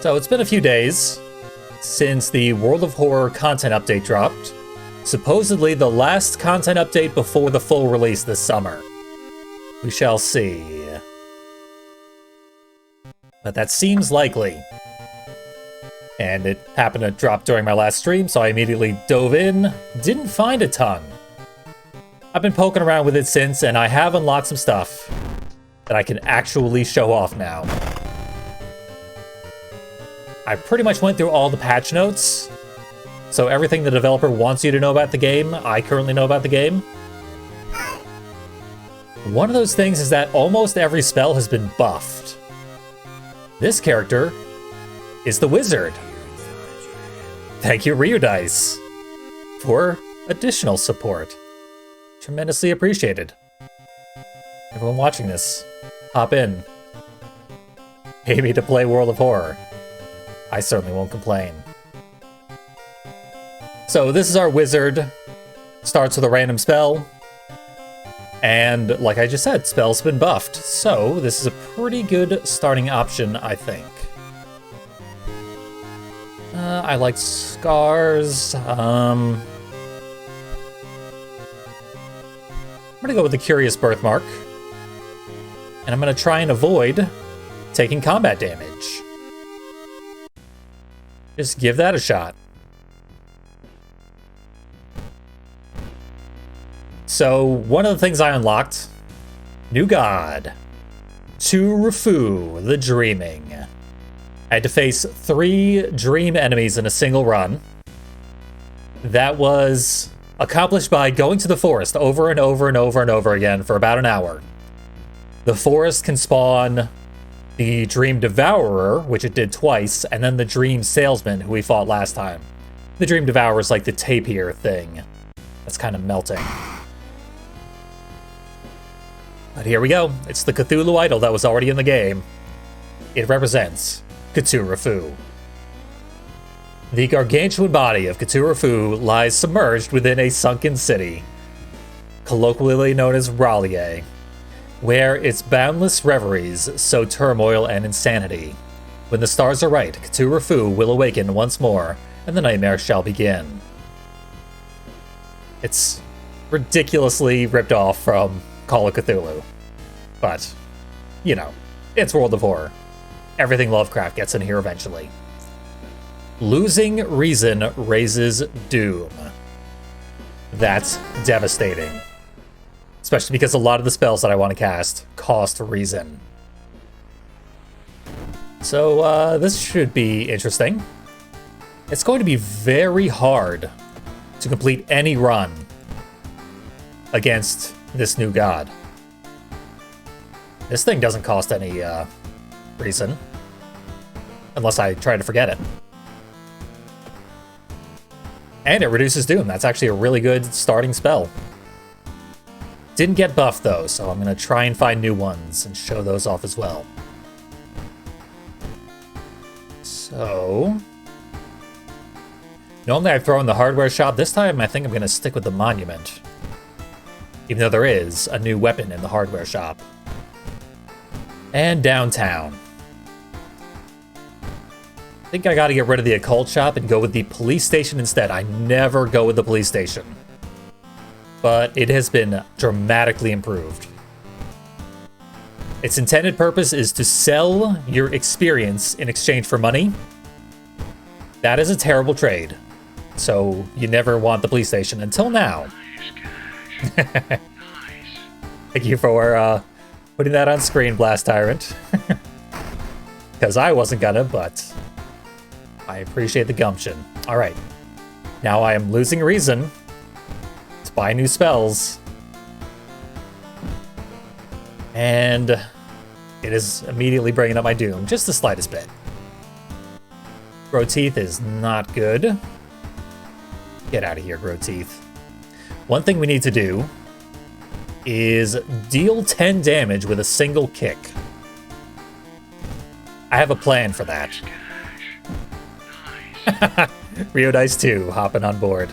So it's been a few days since the World of Horror content update dropped. Supposedly the last content update before the full release this summer. We shall see. But that seems likely. And it happened to drop during my last stream, so I immediately dove in. Didn't find a ton. I've been poking around with it since, and I have unlocked some stuff that I can actually show off now. I pretty much went through all the patch notes, so everything the developer wants you to know about the game, I currently know about the game. One of those things is that almost every spell has been buffed. This character is the wizard. Thank you, Ryudice, for additional support. Tremendously appreciated. Everyone watching this, hop in. Pay me to play World of Horror. I certainly won't complain. So this is our wizard. Starts with a random spell. And like I just said, spell's been buffed. So this is a pretty good starting option, I think. I like scars. I'm gonna go with the Curious Birthmark. And I'm gonna try and avoid taking combat damage. Just give that a shot. So, one of the things I unlocked, new god, Turufu, the Dreaming. I had to face 3 dream enemies in a single run. That was accomplished by going to the forest over and over and over and over again for about an hour. The forest can spawn the Dream Devourer, which it did twice, and then the Dream Salesman, who we fought last time. The Dream Devourer is like the tapir thing that's kind of melting. But here we go. It's the Cthulhu idol that was already in the game. It represents Cthulhu. The gargantuan body of Cthulhu lies submerged within a sunken city, colloquially known as Raleigh, where its boundless reveries sow turmoil and insanity. When the stars are right, Cthulhu will awaken once more, and the nightmare shall begin. It's ridiculously ripped off from Call of Cthulhu. But, you know, it's World of Horror. Everything Lovecraft gets in here eventually. Losing reason raises doom. That's devastating. Especially because a lot of the spells that I want to cast cost reason. So, this should be interesting. It's going to be very hard to complete any run against this new god. This thing doesn't cost any reason, unless I try to forget it. And it reduces doom. That's actually a really good starting spell. Didn't get buffed though, so I'm going to try and find new ones and show those off as well. So, normally I've thrown the hardware shop. This time I think I'm going to stick with the monument. Even though there is a new weapon in the hardware shop. And downtown. I think I gotta get rid of the occult shop and go with the police station instead. I never go with the police station. But it has been dramatically improved. Its intended purpose is to sell your experience in exchange for money. That is a terrible trade. So you never want the police station until now. Thank you for putting that on screen, Blast Tyrant. Because I wasn't gonna, but I appreciate the gumption. Alright. Now I am losing reason to buy new spells. And it is immediately bringing up my doom, just the slightest bit. Grow Teeth is not good. Get out of here, Grow Teeth. One thing we need to do is deal 10 damage with a single kick. I have a plan for that. Rio Dice 2 hopping on board.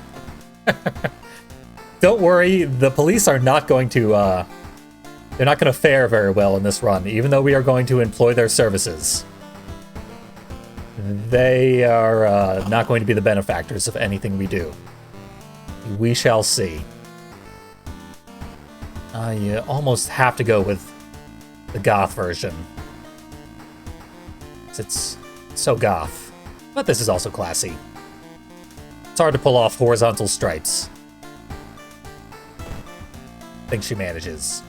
Don't worry, the police are not going to, they're not going to fare very well in this run, even though we are going to employ their services. they are not going to be the benefactors of anything we do. We shall see. You almost have to go with the goth version. It's so goth. But this is also classy. It's hard to pull off horizontal stripes. I think she manages.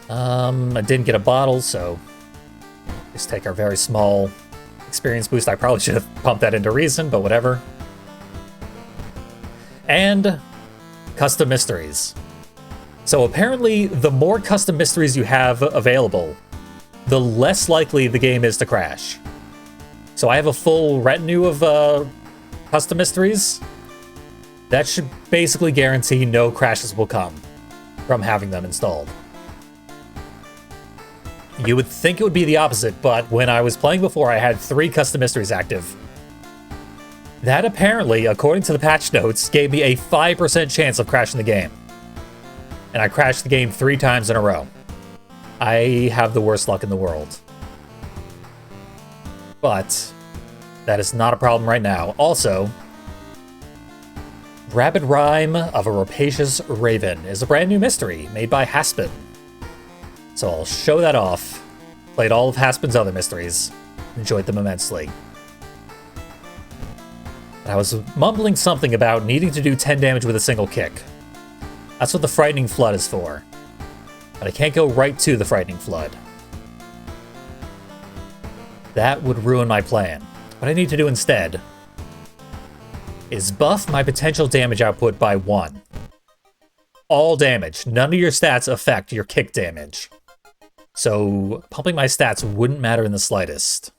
I didn't get a bottle, so just take our very small experience boost. I probably should have pumped that into reason, but whatever. And custom mysteries. So apparently, the more custom mysteries you have available, the less likely the game is to crash. So I have a full retinue of custom mysteries. That should basically guarantee no crashes will come from having them installed. You would think it would be the opposite, but when I was playing before, I had 3 custom mysteries active. That apparently, according to the patch notes, gave me a 5% chance of crashing the game. And I crashed the game 3 times in a row. I have the worst luck in the world. But that is not a problem right now. Also, Rapid Rhyme of a Rapacious Raven is a brand new mystery made by Haspin. So I'll show that off. Played all of Haspin's other mysteries. Enjoyed them immensely. I was mumbling something about needing to do 10 damage with a single kick. That's what the Frightening Flood is for. But I can't go right to the Frightening Flood. That would ruin my plan. What I need to do instead is buff my potential damage output by 1. All damage. None of your stats affect your kick damage. So pumping my stats wouldn't matter in the slightest.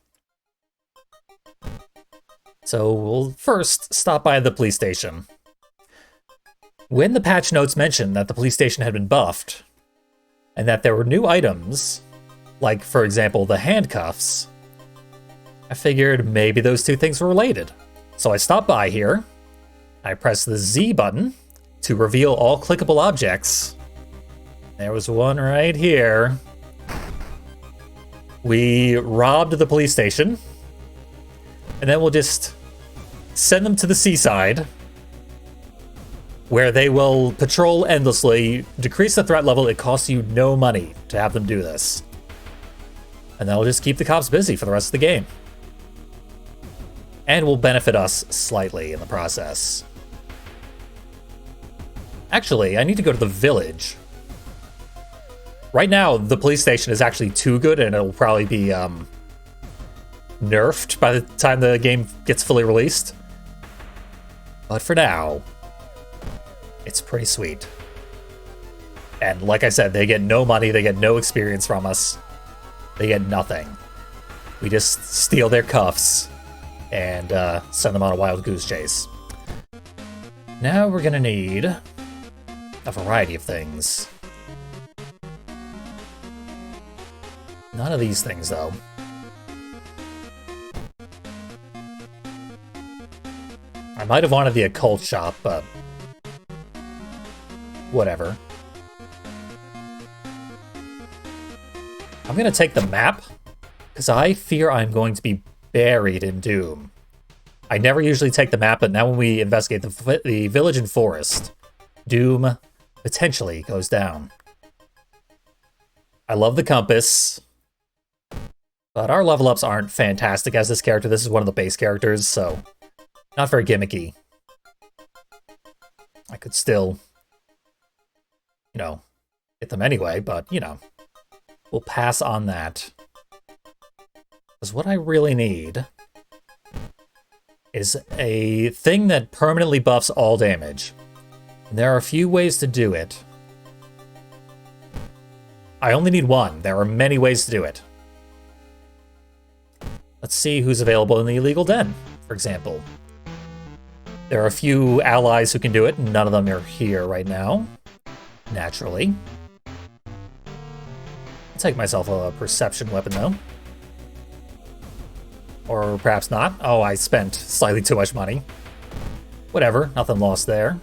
So we'll first stop by the police station. When the patch notes mentioned that the police station had been buffed, and that there were new items, like, for example, the handcuffs, I figured maybe those two things were related. So I stopped by here, I pressed the Z button to reveal all clickable objects. There was one right here. We robbed the police station, and then we'll just send them to the seaside, where they will patrol endlessly, decrease the threat level. It costs you no money to have them do this. And that'll just keep the cops busy for the rest of the game. And will benefit us slightly in the process. Actually, I need to go to the village. Right now, the police station is actually too good, and it'll probably be nerfed by the time the game gets fully released. But for now, it's pretty sweet. And like I said, they get no money, they get no experience from us. They get nothing. We just steal their cuffs and send them on a wild goose chase. Now we're gonna need a variety of things. None of these things, though. I might have wanted the occult shop, but whatever. I'm gonna take the map, because I fear I'm going to be buried in doom. I never usually take the map, but now when we investigate the village and forest, doom potentially goes down. I love the compass, but our level ups aren't fantastic as this character. This is one of the base characters, so not very gimmicky. I could still, you know, hit them anyway, but, you know, we'll pass on that. Because what I really need is a thing that permanently buffs all damage. And there are a few ways to do it. I only need one. There are many ways to do it. Let's see who's available in the illegal den, for example. There are a few allies who can do it. None of them are here right now, naturally. I'll take myself a perception weapon, though. Or perhaps not. Oh, I spent slightly too much money. Whatever, nothing lost there.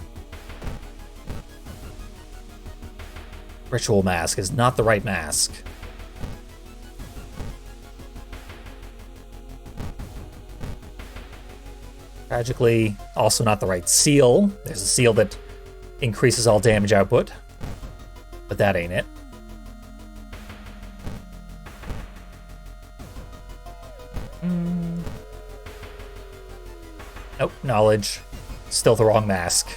Ritual mask is not the right mask. Tragically, also not the right seal. There's a seal that increases all damage output, but that ain't it. Nope, knowledge. Still the wrong mask.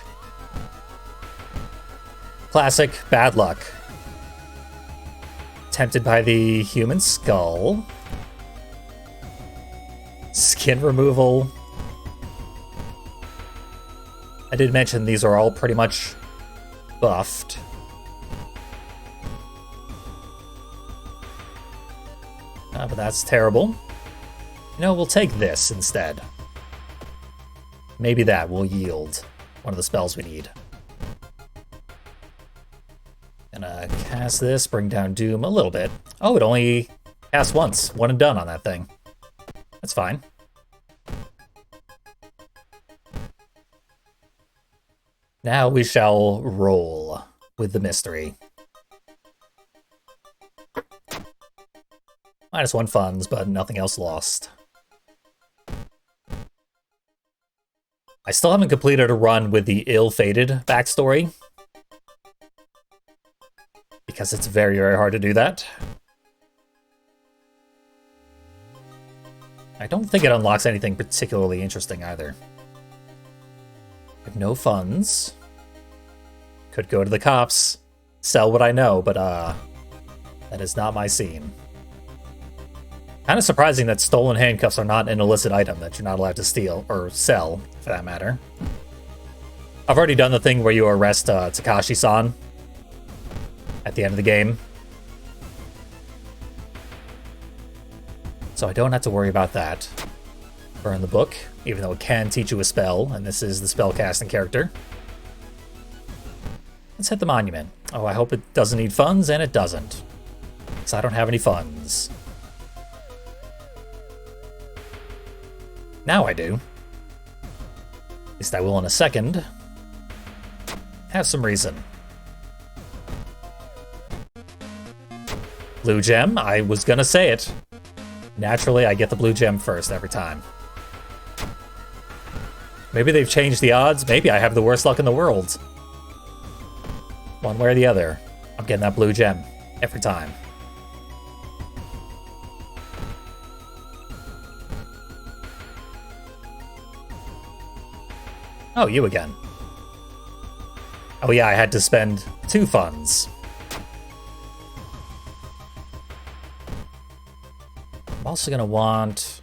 Classic bad luck. Tempted by the human skull. Skin removal. I did mention these are all pretty much buffed. But that's terrible. No, we'll take this instead. Maybe that will yield one of the spells we need. Gonna cast this, bring down Doom a little bit. Oh, it only casts once. One and done on that thing. That's fine. Now we shall roll with the mystery. -1 funds, but nothing else lost. I still haven't completed a run with the ill-fated backstory, because it's very, very hard to do that. I don't think it unlocks anything particularly interesting either. I have no funds. Could go to the cops, sell what I know, but that is not my scene. Kind of surprising that stolen handcuffs are not an illicit item that you're not allowed to steal, or sell, for that matter. I've already done the thing where you arrest Takashi-san at the end of the game, so I don't have to worry about that. Burn the book, even though it can teach you a spell, and this is the spellcasting character. Let's hit the monument. Oh, I hope it doesn't need funds, and it doesn't, because I don't have any funds. Now I do. At least I will in a second. Have some reason. Blue gem, I was gonna say it. Naturally, I get the blue gem first every time. Maybe they've changed the odds. Maybe I have the worst luck in the world. One way or the other, I'm getting that blue gem every time. Oh, you again. Oh yeah, I had to spend 2 funds. I'm also gonna want...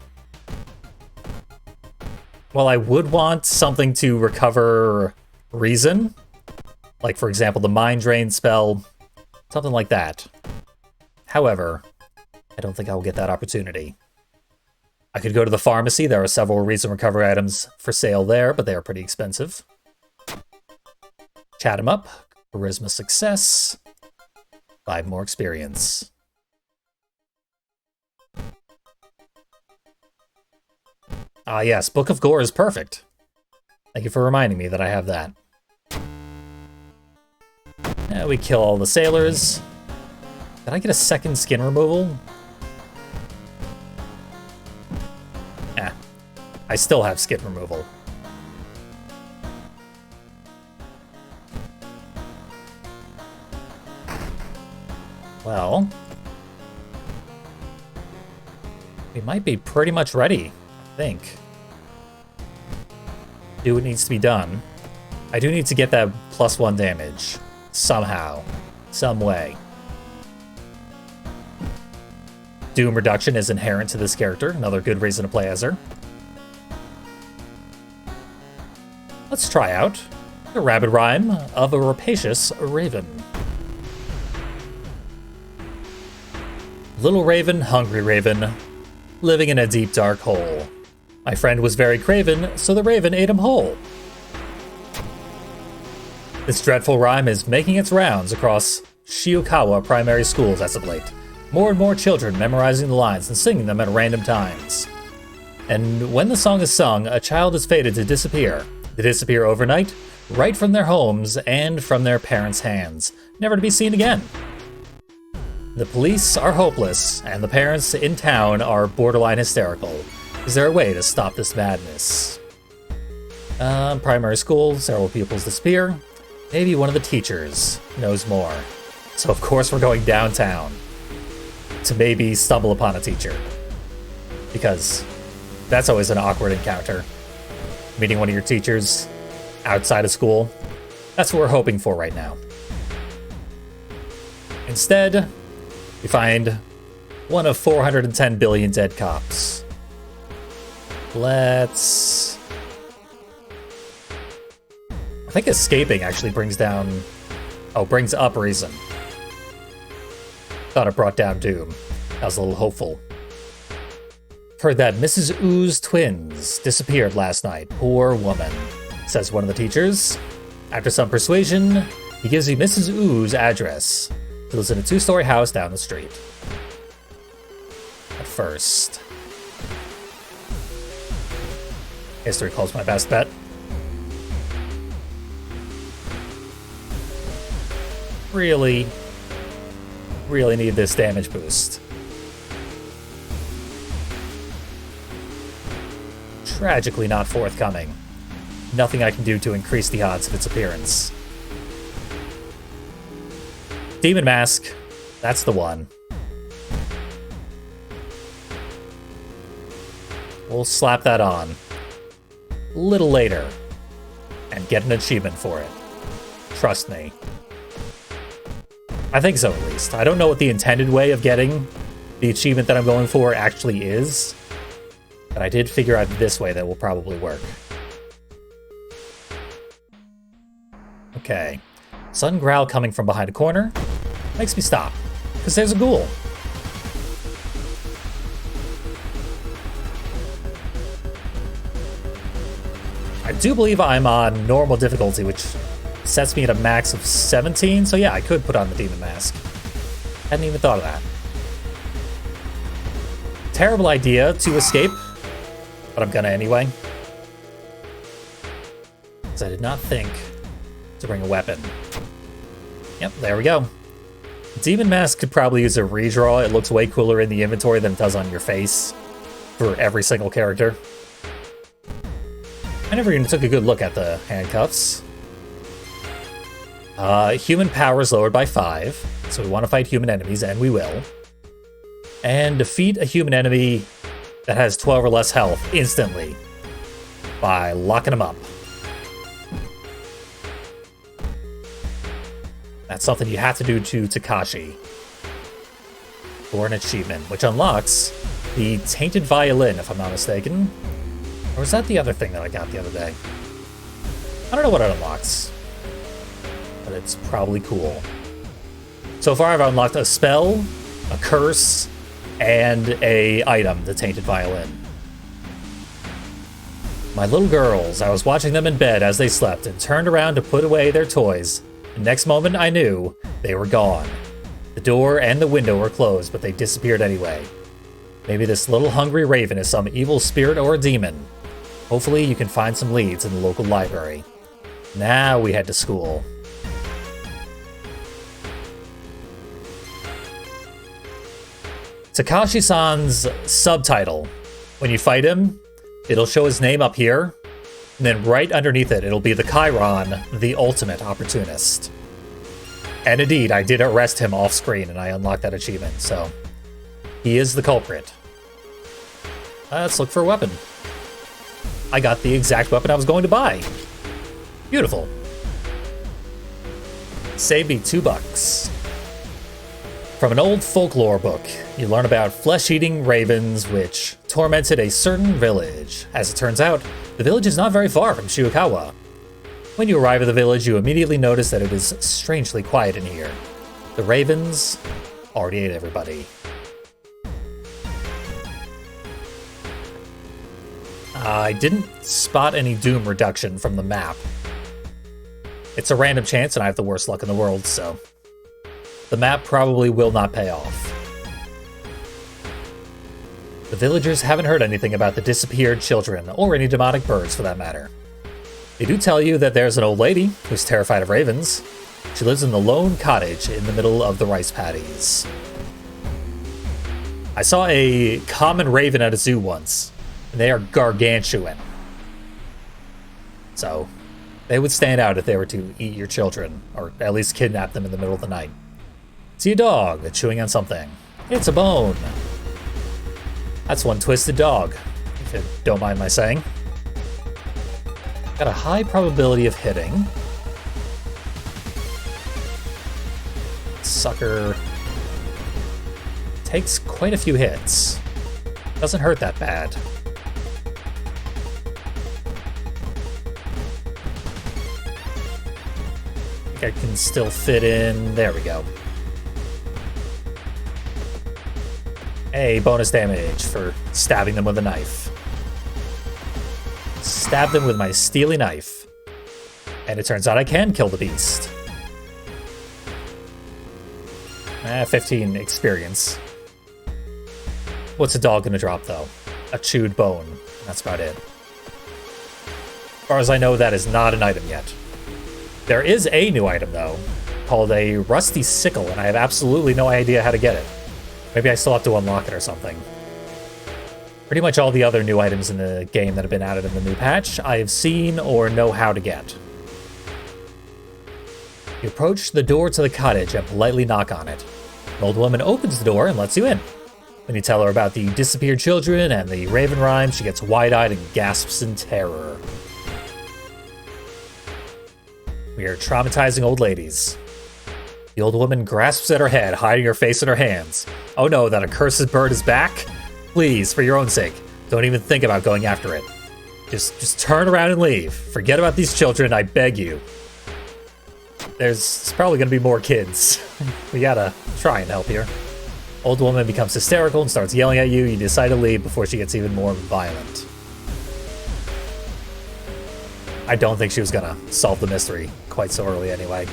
Well, I would want something to recover reason. Like, for example, the Mind Drain spell. Something like that. However, I don't think I'll get that opportunity. I could go to the pharmacy. There are several reason recovery items for sale there, but they are pretty expensive. Chat him up. Charisma success. 5 more experience. Ah yes, Book of Gore is perfect. Thank you for reminding me that I have that. Now we kill all the sailors. Did I get a second skin removal? I still have skin removal. Well, we might be pretty much ready, I think. Do what needs to be done. I do need to get that +1 damage. Somehow. Some way. Doom reduction is inherent to this character. Another good reason to play as her. Let's try out the rapid rhyme of a rapacious raven. Little raven, hungry raven, living in a deep dark hole. My friend was very craven, so the raven ate him whole. This dreadful rhyme is making its rounds across Shiokawa primary schools as of late. More and more children memorizing the lines and singing them at random times. And when the song is sung, a child is fated to disappear. They disappear overnight, right from their homes and from their parents' hands, never to be seen again. The police are hopeless, and the parents in town are borderline hysterical. Is there a way to stop this madness? Primary school, several pupils disappear. Maybe one of the teachers knows more. So of course we're going downtown to maybe stumble upon a teacher. Because that's always an awkward encounter. Meeting one of your teachers outside of school. That's what we're hoping for right now. Instead, we find one of 410 billion dead cops. Let's... I think escaping actually brings down... Oh, brings up reason. Thought it brought down doom. I was a little hopeful. Heard that Mrs. Oo's twins disappeared last night. Poor woman, says one of the teachers. After some persuasion, he gives you Mrs. Oo's address. She lives in a 2-story house down the street. At first, history calls my best bet. Really need this damage boost. Tragically not forthcoming. Nothing I can do to increase the odds of its appearance. Demon Mask, that's the one. We'll slap that on a little later and get an achievement for it. Trust me. I think so, at least. I don't know what the intended way of getting the achievement that I'm going for actually is, but I did figure out this way that will probably work. Okay. Sudden growl coming from behind a corner makes me stop, because there's a ghoul. I do believe I'm on normal difficulty, which sets me at a max of 17, so yeah, I could put on the Demon Mask. Hadn't even thought of that. Terrible idea to escape, but I'm gonna anyway. Because I did not think to bring a weapon. Yep, there we go. Demon Mask could probably use a redraw. It looks way cooler in the inventory than it does on your face for every single character. I never even took a good look at the handcuffs. Human power is lowered by 5, so we want to fight human enemies, and we will. And defeat a human enemy that has 12 or less health instantly by locking them up. That's something you have to do to Takashi for an achievement, which unlocks the Tainted Violin, if I'm not mistaken. Or was that the other thing that I got the other day? I don't know what it unlocks, but it's probably cool. So far I've unlocked a spell, a curse, and a item, the Tainted Violin. My little girls, I was watching them in bed as they slept and turned around to put away their toys. The next moment I knew they were gone. The door and the window were closed, but they disappeared anyway. Maybe this little hungry raven is some evil spirit or a demon. Hopefully you can find some leads in the local library. Now we head to school. Takashi-san's subtitle. When you fight him, it'll show his name up here, and then right underneath it, it'll be the Chiron, the ultimate opportunist. And indeed, I did arrest him off screen and I unlocked that achievement, so he is the culprit. Let's look for a weapon. I got the exact weapon I was going to buy. Beautiful. Saved me $2. From an old folklore book, you learn about flesh-eating ravens which tormented a certain village. As it turns out, the village is not very far from Shibuya. When you arrive at the village, you immediately notice that it is strangely quiet in here. The ravens already ate everybody. I didn't spot any doom reduction from the map. It's a random chance and I have the worst luck in the world, so the map probably will not pay off. The villagers haven't heard anything about the disappeared children, or any demonic birds for that matter. They do tell you that there's an old lady who's terrified of ravens. She lives in the lone cottage in the middle of the rice paddies. I saw a common raven at a zoo once, and they are gargantuan. So, they would stand out if they were to eat your children, or at least kidnap them in the middle of the night. See a dog chewing on something. It's a bone. That's one twisted dog, if you don't mind my saying. Got a high probability of hitting. Sucker takes quite a few hits. Doesn't hurt that bad. I think I can still fit in. There we go. A bonus damage for stabbing them with a knife. Stab them with my steely knife. And it turns out I can kill the beast. 15 experience. What's a dog gonna drop, though? A chewed bone. That's about it. As far as I know, that is not an item yet. There is a new item, though, called a rusty sickle, and I have absolutely no idea how to get it. Maybe I still have to unlock it or something. Pretty much all the other new items in the game that have been added in the new patch, I have seen or know how to get. You approach the door to the cottage and politely knock on it. An old woman opens the door and lets you in. When you tell her about the disappeared children and the raven rhyme, she gets wide-eyed and gasps in terror. We are traumatizing old ladies. The old woman grasps at her head, hiding her face in her hands. Oh no, that accursed bird is back? Please, for your own sake, don't even think about going after it. Just turn around and leave. Forget about these children, I beg you. There's probably gonna be more kids. We gotta try and help here. Old woman becomes hysterical and starts yelling at you. You decide to leave before she gets even more violent. I don't think she was gonna solve the mystery quite so early anyway.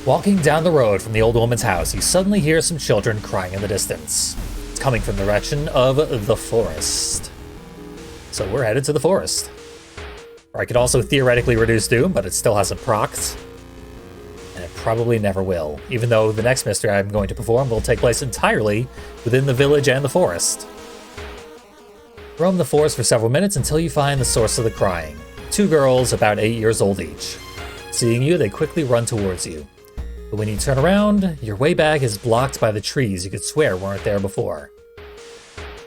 Walking down the road from the old woman's house, you suddenly hear some children crying in the distance. It's coming from the direction of the forest. So we're headed to the forest. Or I could also theoretically reduce Doom, but it still hasn't procced. And it probably never will, even though the next mystery I'm going to perform will take place entirely within the village and the forest. Roam the forest for several minutes until you find the source of the crying. 2 girls about 8 years old each. Seeing you, they quickly run towards you. But when you turn around, your way back is blocked by the trees you could swear weren't there before.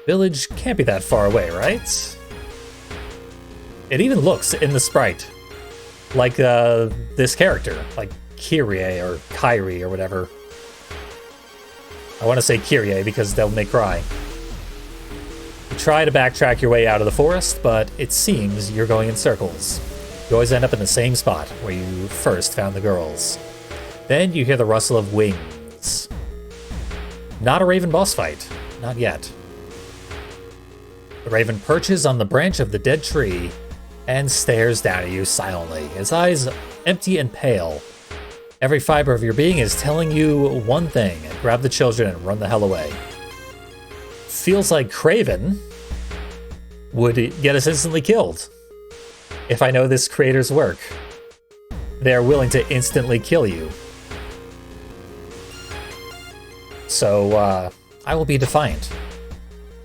Village can't be that far away, right? It even looks in the sprite like this character, like Kyrie or Kyrie or whatever. I want to say Kyrie because they'll make cry. You try to backtrack your way out of the forest, but it seems you're going in circles. You always end up in the same spot where you first found the girls. Then you hear the rustle of wings. Not a raven boss fight. Not yet. The raven perches on the branch of the dead tree and stares down at you silently, his eyes empty and pale. Every fiber of your being is telling you one thing: grab the children and run the hell away. Feels like Craven would get us instantly killed. If I know this creator's work, they're willing to instantly kill you. So, I will be defiant.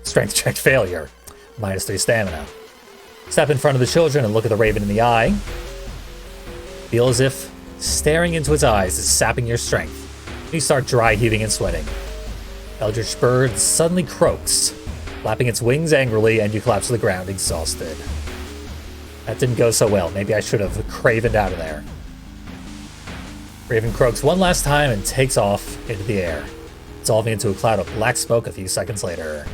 Strength check failure. -3 stamina. Step in front of the children and look at the raven in the eye. Feel as if staring into its eyes is sapping your strength. You start dry heaving and sweating. Eldritch bird suddenly croaks, flapping its wings angrily, and you collapse to the ground exhausted. That didn't go so well. Maybe I should have cravened out of there. Raven croaks one last time and takes off into the air, dissolving into a cloud of black smoke a few seconds later.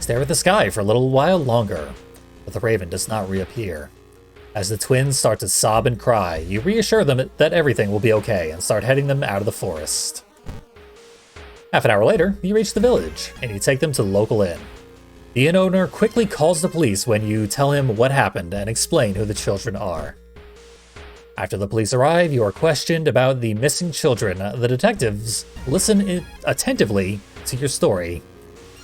Stare at the sky for a little while longer, but the raven does not reappear. As the twins start to sob and cry, you reassure them that everything will be okay and start heading them out of the forest. Half an hour later, you reach the village, and you take them to the local inn. The inn owner quickly calls the police when you tell him what happened and explain who the children are. After the police arrive, you are questioned about the missing children. The detectives listen attentively to your story.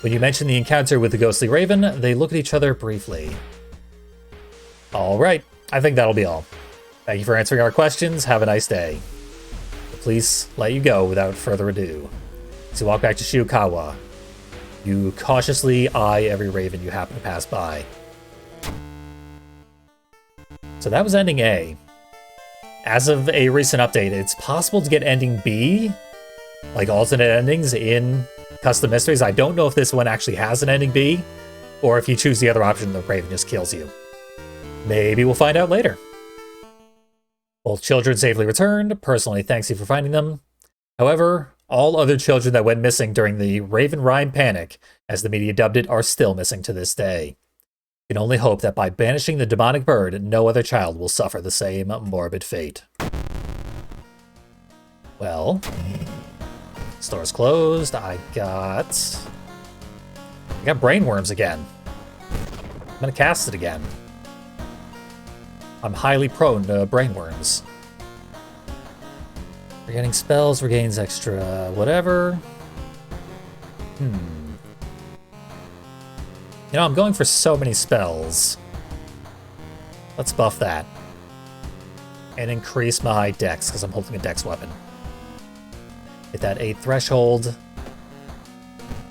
When you mention the encounter with the ghostly raven, they look at each other briefly. Alright, I think that'll be all. Thank you for answering our questions. Have a nice day. The police let you go without further ado. So walk back to Shiukawa. You cautiously eye every raven you happen to pass by. So that was ending A. As of a recent update, it's possible to get ending B, like alternate endings in Custom Mysteries. I don't know if this one actually has an ending B, or if you choose the other option, the Raven just kills you. Maybe we'll find out later. Both children safely returned. Personally, thanks you for finding them. However, all other children that went missing during the Raven Rhyme Panic, as the media dubbed it, are still missing to this day. We can only hope that by banishing the demonic bird, no other child will suffer the same morbid fate. Well, store's closed. I got brainworms again. I'm gonna cast it again. I'm highly prone to brainworms. Forgetting spells regains extra whatever. You know, I'm going for so many spells. Let's buff that. And increase my dex, because I'm holding a dex weapon. Hit that 8 threshold.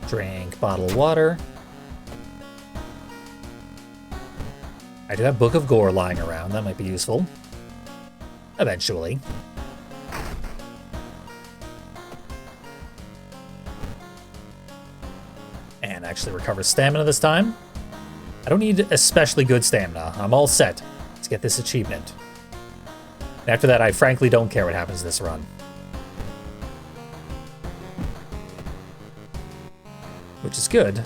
Drink bottle of water. I do have Book of Gore lying around. That might be useful. Eventually. And actually recover stamina this time. I don't need especially good stamina. I'm all set to get this achievement. And after that, I frankly don't care what happens this run. Which is good,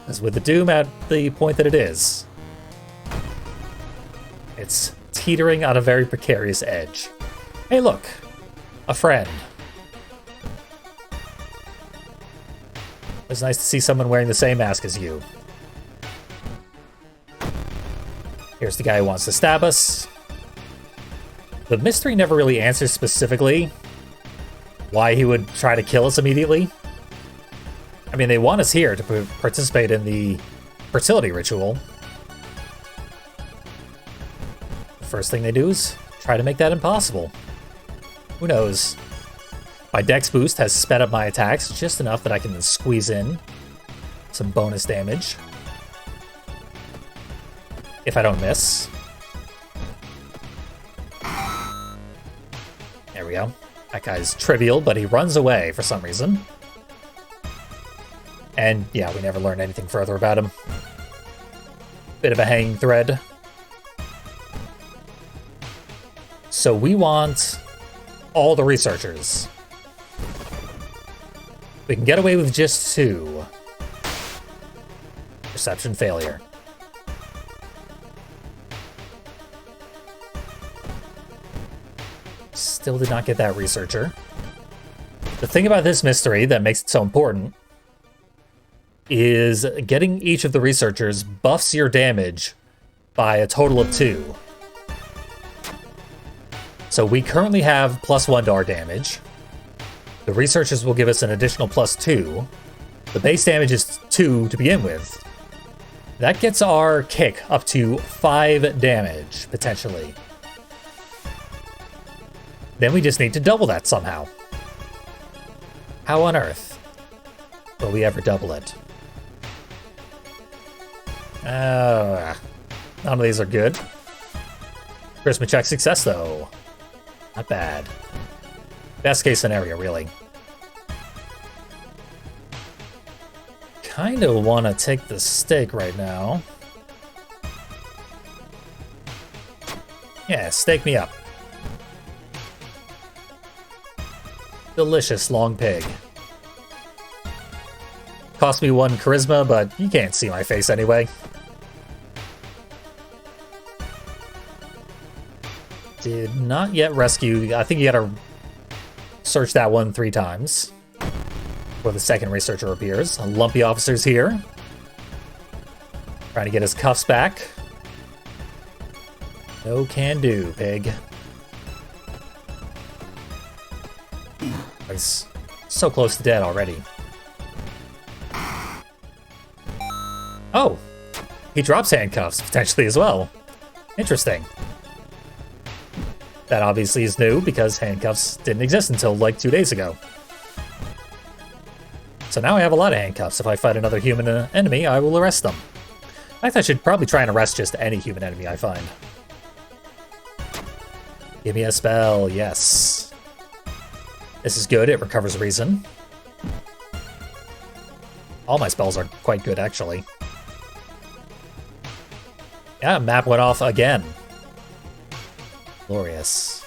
as with the Doom at the point that it is, it's teetering on a very precarious edge. Hey look, a friend. It's nice to see someone wearing the same mask as you. Here's the guy who wants to stab us. The mystery never really answers specifically why he would try to kill us immediately. I mean, they want us here to participate in the fertility ritual. The first thing they do is try to make that impossible. Who knows? My dex boost has sped up my attacks just enough that I can squeeze in some bonus damage. If I don't miss. There we go. That guy's trivial, but he runs away for some reason. And yeah, we never learn anything further about him. Bit of a hanging thread. So we want all the researchers. We can get away with just 2. Perception failure. Still did not get that researcher. The thing about this mystery that makes it so important is getting each of the researchers buffs your damage by a total of 2. So we currently have +1 to our damage. The researchers will give us an additional +2. The base damage is 2 to begin with. That gets our kick up to 5 damage, potentially. Then we just need to double that somehow. How on earth will we ever double it? None of these are good. Charisma check success, though. Not bad. Best case scenario, really. Kind of want to take the steak right now. Yeah, steak me up. Delicious long pig. Cost me 1 charisma, but you can't see my face anyway. Did not yet rescue. I think you gotta search that one 3 times before the second researcher appears. A lumpy officer's here. Trying to get his cuffs back. No can do, pig. He's so close to dead already. Oh, he drops handcuffs potentially as well. Interesting. That obviously is new because handcuffs didn't exist until like 2 days ago. So now I have a lot of handcuffs. If I fight another human enemy, I will arrest them. fact, I should probably try and arrest just any human enemy I find. Give me a spell, yes. This is good, it recovers reason. All my spells are quite good, actually. Yeah, map went off again. Glorious.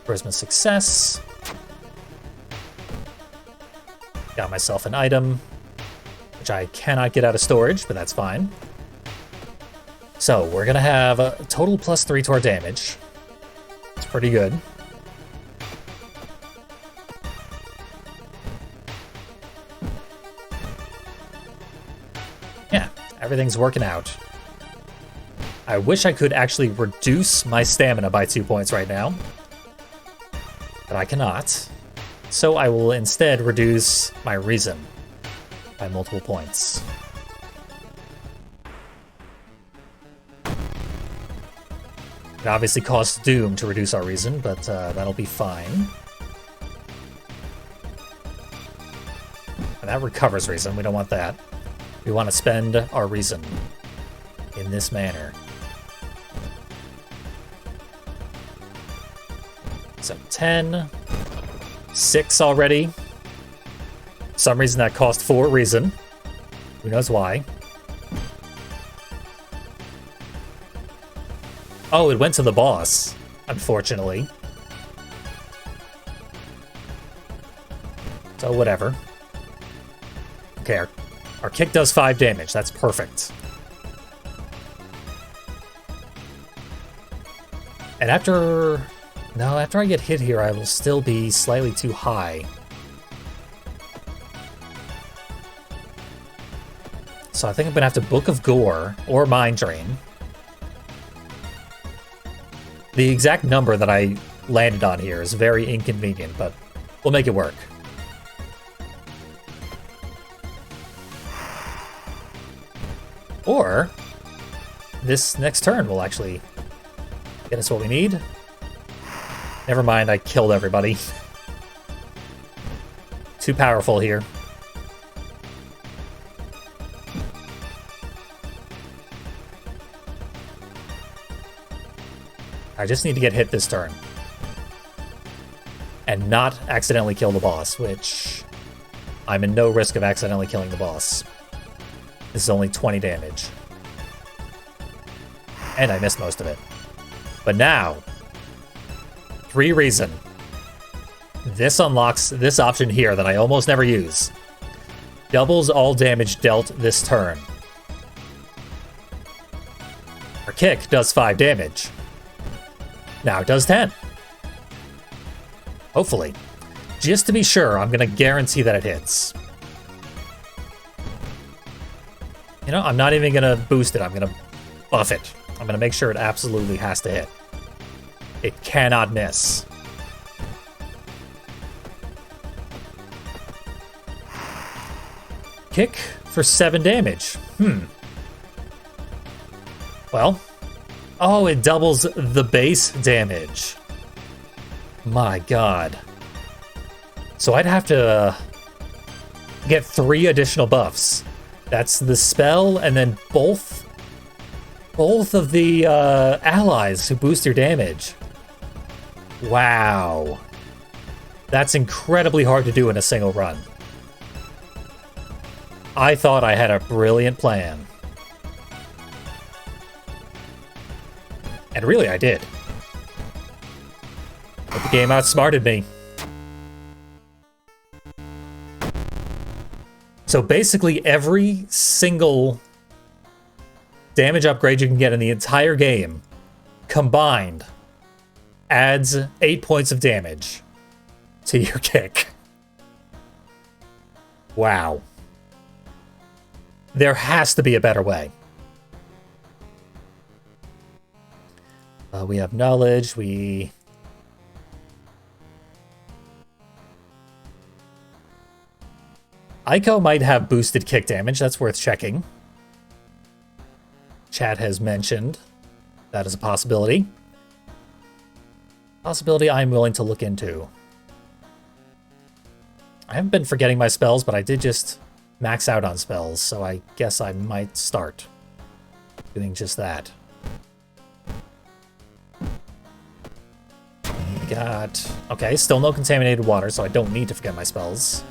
Charisma success. Got myself an item, which I cannot get out of storage, but that's fine. So, we're gonna have a total +3 to our damage. It's pretty good. Yeah, everything's working out. I wish I could actually reduce my stamina by 2 points right now, but I cannot. So I will instead reduce my reason by multiple points. It obviously costs Doom to reduce our reason, but that'll be fine. And that recovers reason, we don't want that. We want to spend our reason in this manner. So 10, 6 already. For some reason that cost 4 reason. Who knows why? Oh, it went to the boss, unfortunately. So whatever. Okay, our kick does 5 damage. That's perfect. And after I get hit here, I will still be slightly too high. So I think I'm gonna have to Book of Gore or Mind Drain. The exact number that I landed on here is very inconvenient, but we'll make it work. Or this next turn will actually get us what we need. Never mind, I killed everybody. Too powerful here. I just need to get hit this turn. And not accidentally kill the boss, which I'm in no risk of accidentally killing the boss. This is only 20 damage. And I missed most of it. But now, 3 reason. This unlocks this option here that I almost never use. Doubles all damage dealt this turn. Our kick does 5 damage. Now it does 10. Hopefully. Just to be sure, I'm going to guarantee that it hits. You know, I'm not even going to boost it. I'm going to buff it. I'm going to make sure it absolutely has to hit. It cannot miss. Kick for 7 damage. Well. Oh, it doubles the base damage. My god. So I'd have to get 3 additional buffs. That's the spell and then both of the allies who boost your damage. Wow. That's incredibly hard to do in a single run. I thought I had a brilliant plan. And really, I did. But the game outsmarted me. So basically, every single damage upgrade you can get in the entire game, combined, adds 8 points of damage to your kick. Wow. There has to be a better way. We have knowledge, Aiko might have boosted kick damage, that's worth checking. Chat has mentioned that is a possibility. Possibility I'm willing to look into. I haven't been forgetting my spells, but I did just max out on spells, so I guess I might start doing just that. Got... Okay, still no contaminated water, so I don't need to forget my spells.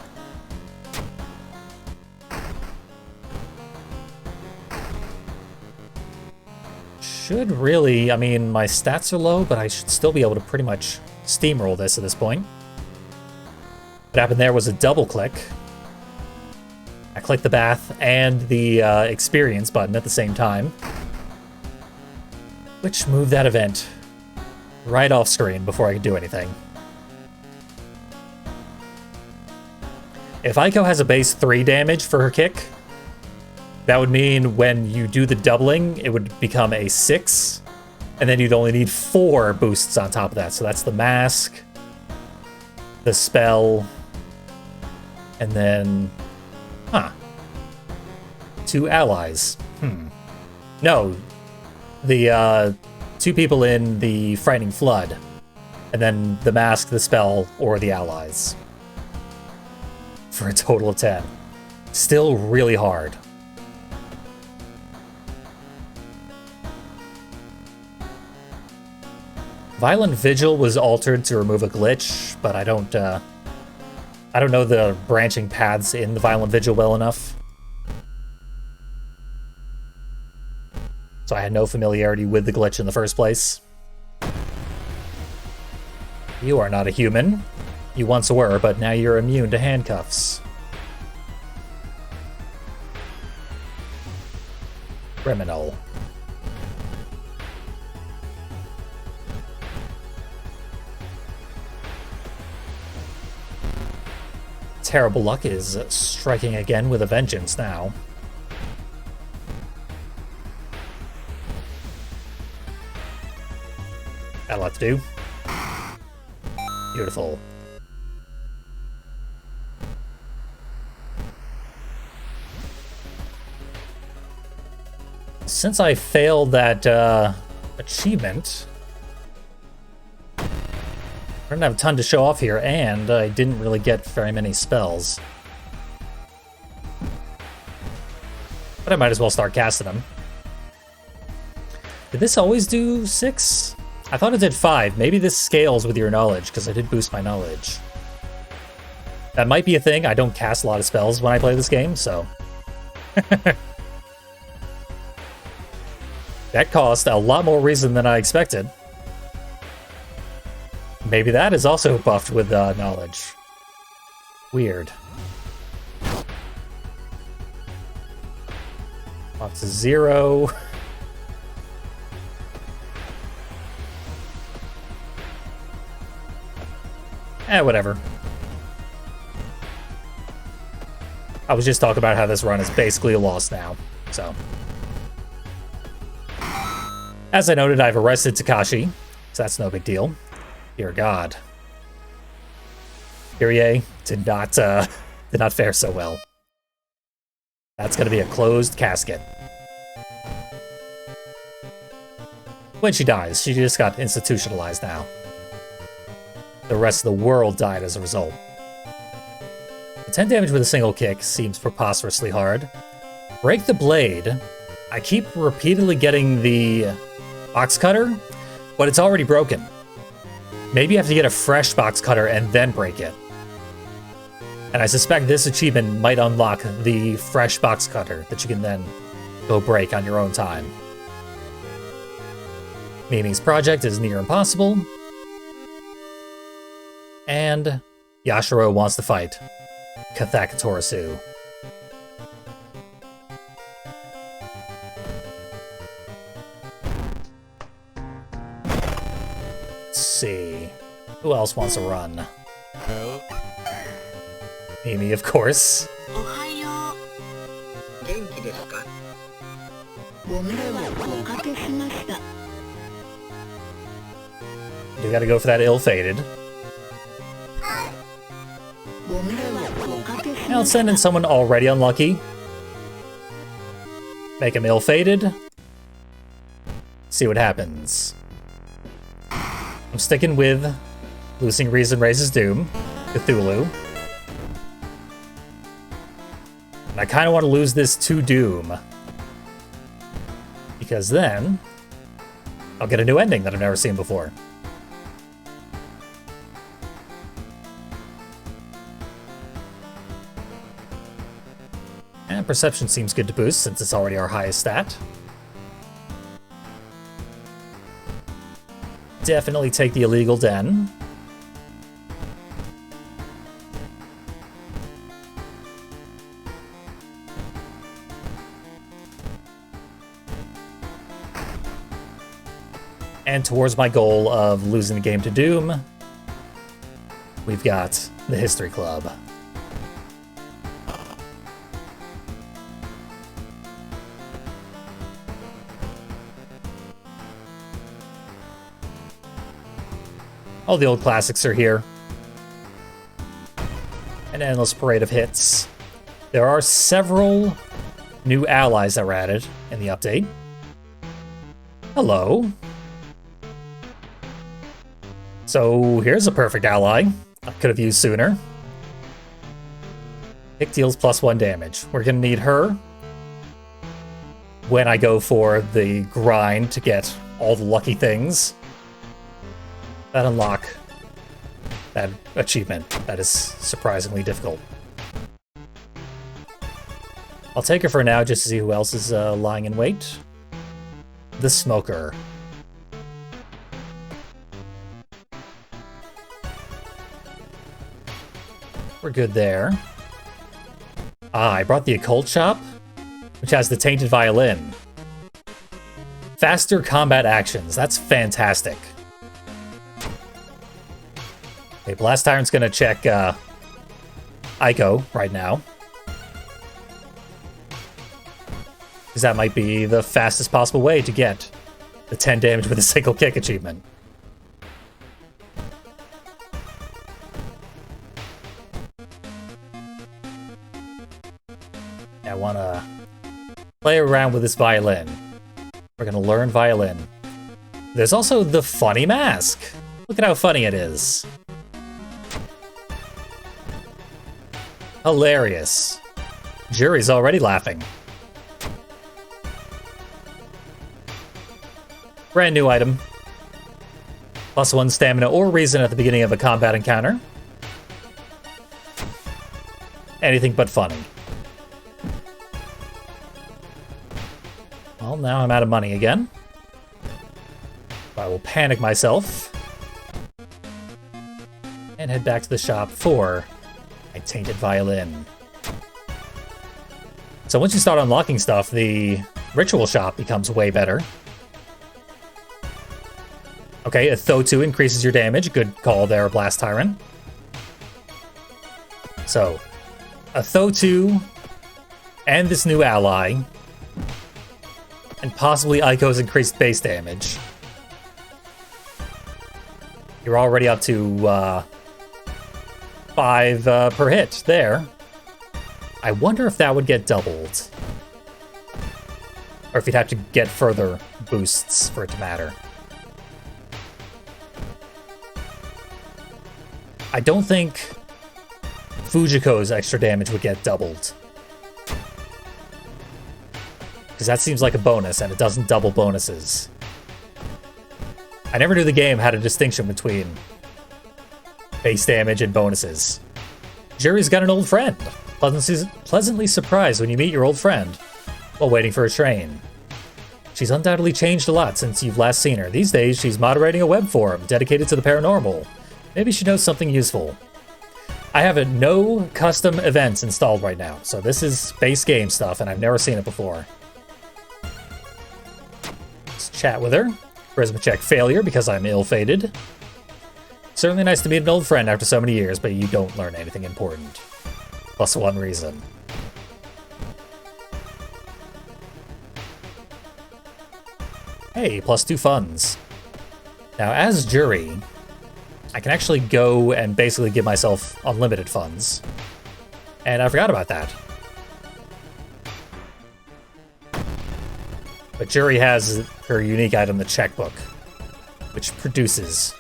Should really... I mean, my stats are low, but I should still be able to pretty much steamroll this at this point. What happened there was a double click. I clicked the bath and the experience button at the same time, which moved that event right off screen before I could do anything. If Aiko has a base 3 damage for her kick, that would mean when you do the doubling, it would become a 6, and then you'd only need 4 boosts on top of that. So that's the mask, the spell, and then... Huh. 2 allies. No. The 2 people in the Frightening Flood. And then the mask, the spell, or the allies. For a total of 10. Still really hard. Violent Vigil was altered to remove a glitch, but I don't know the branching paths in the Violent Vigil well enough. So I had no familiarity with the glitch in the first place. You are not a human. You once were, but now you're immune to handcuffs. Criminal. Terrible luck is striking again with a vengeance now. That'll have to do. Beautiful. Since I failed that achievement, I don't have a ton to show off here, and I didn't really get very many spells. But I might as well start casting them. Did this always do 6? I thought it did 5. Maybe this scales with your knowledge, because I did boost my knowledge. That might be a thing. I don't cast a lot of spells when I play this game, so... That cost a lot more reason than I expected. Maybe that is also buffed with knowledge. Weird. Off to 0. Whatever. I was just talking about how this run is basically a loss now, so. As I noted, I've arrested Takashi, so that's no big deal. Dear God. Kyrie did not fare so well. That's gonna be a closed casket. When she dies, she just got institutionalized now. The rest of the world died as a result. The 10 damage with a single kick seems preposterously hard. Break the blade. I keep repeatedly getting the box cutter, but it's already broken. Maybe you have to get a fresh box cutter and then break it. And I suspect this achievement might unlock the fresh box cutter that you can then go break on your own time. Mimi's project is near impossible. And Yashiro wants to fight Kathaka Torasu. Let's see. Who else wants to run? Mimi, of course. You gotta go for that ill-fated. Now let's send in someone already unlucky. Make him ill-fated. See what happens. I'm sticking with Losing Reason Raises Doom, Cthulhu. And I kind of want to lose this to Doom. Because then I'll get a new ending that I've never seen before. And perception seems good to boost since it's already our highest stat. Definitely take the illegal den. And towards my goal of losing the game to Doom, we've got the History Club. All the old classics are here. An endless parade of hits. There are several new allies that were added in the update. Hello. So here's a perfect ally I could have used sooner. Pick deals +1 damage. We're gonna need her when I go for the grind to get all the lucky things that unlock that achievement that is surprisingly difficult. I'll take her for now just to see who else is lying in wait. The Smoker. We're good there. Ah, I brought the Occult Shop, which has the Tainted Violin. Faster combat actions. That's fantastic. Okay, Blast Tyrant's gonna check Ico right now. Because that might be the fastest possible way to get the 10 damage with a single kick achievement. I want to play around with this violin. We're going to learn violin. There's also the funny mask. Look at how funny it is. Hilarious. Jury's already laughing. Brand new item. +1 stamina or reason at the beginning of a combat encounter. Anything but funny. Well, now I'm out of money again. I will panic myself and head back to the shop for my Tainted Violin. So once you start unlocking stuff, the ritual shop becomes way better. Okay, a Tho2 increases your damage. Good call there, Blast Tyrant. So, a Tho2 and this new ally, and possibly Ico's increased base damage. You're already up to 5 per hit there. I wonder if that would get doubled. Or if you'd have to get further boosts for it to matter. I don't think Fujiko's extra damage would get doubled. Because that seems like a bonus, and it doesn't double bonuses. I never knew the game had a distinction between base damage and bonuses. Jury's got an old friend. Pleasantly surprised when you meet your old friend while waiting for a train. She's undoubtedly changed a lot since you've last seen her. These days, she's moderating a web forum dedicated to the paranormal. Maybe she knows something useful. I have no custom events installed right now, so this is base game stuff, and I've never seen it before. Let's chat with her. Charisma check failure because I'm ill-fated. Certainly nice to meet an old friend after so many years, but you don't learn anything important. +1 reason. Hey, +2 funds. Now, as Jury, I can actually go and basically give myself unlimited funds. And I forgot about that. But Jury has her unique item, the checkbook, which produces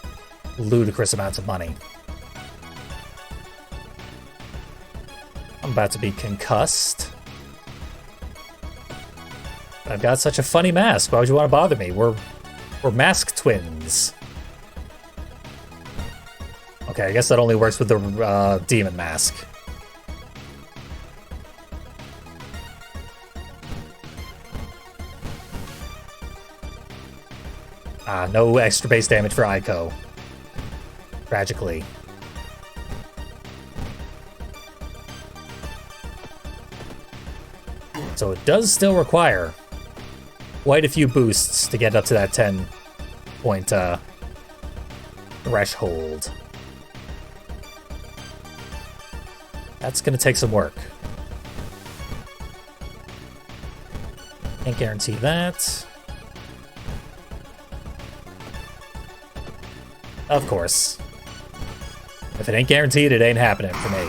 ludicrous amounts of money. I'm about to be concussed. I've got such a funny mask. Why would you want to bother me? We're mask twins. Okay, I guess that only works with the demon mask. No extra base damage for Aiko. Tragically. So it does still require quite a few boosts to get up to that 10-point threshold. That's gonna take some work. Can't guarantee that. Of course. If it ain't guaranteed, it ain't happening for me.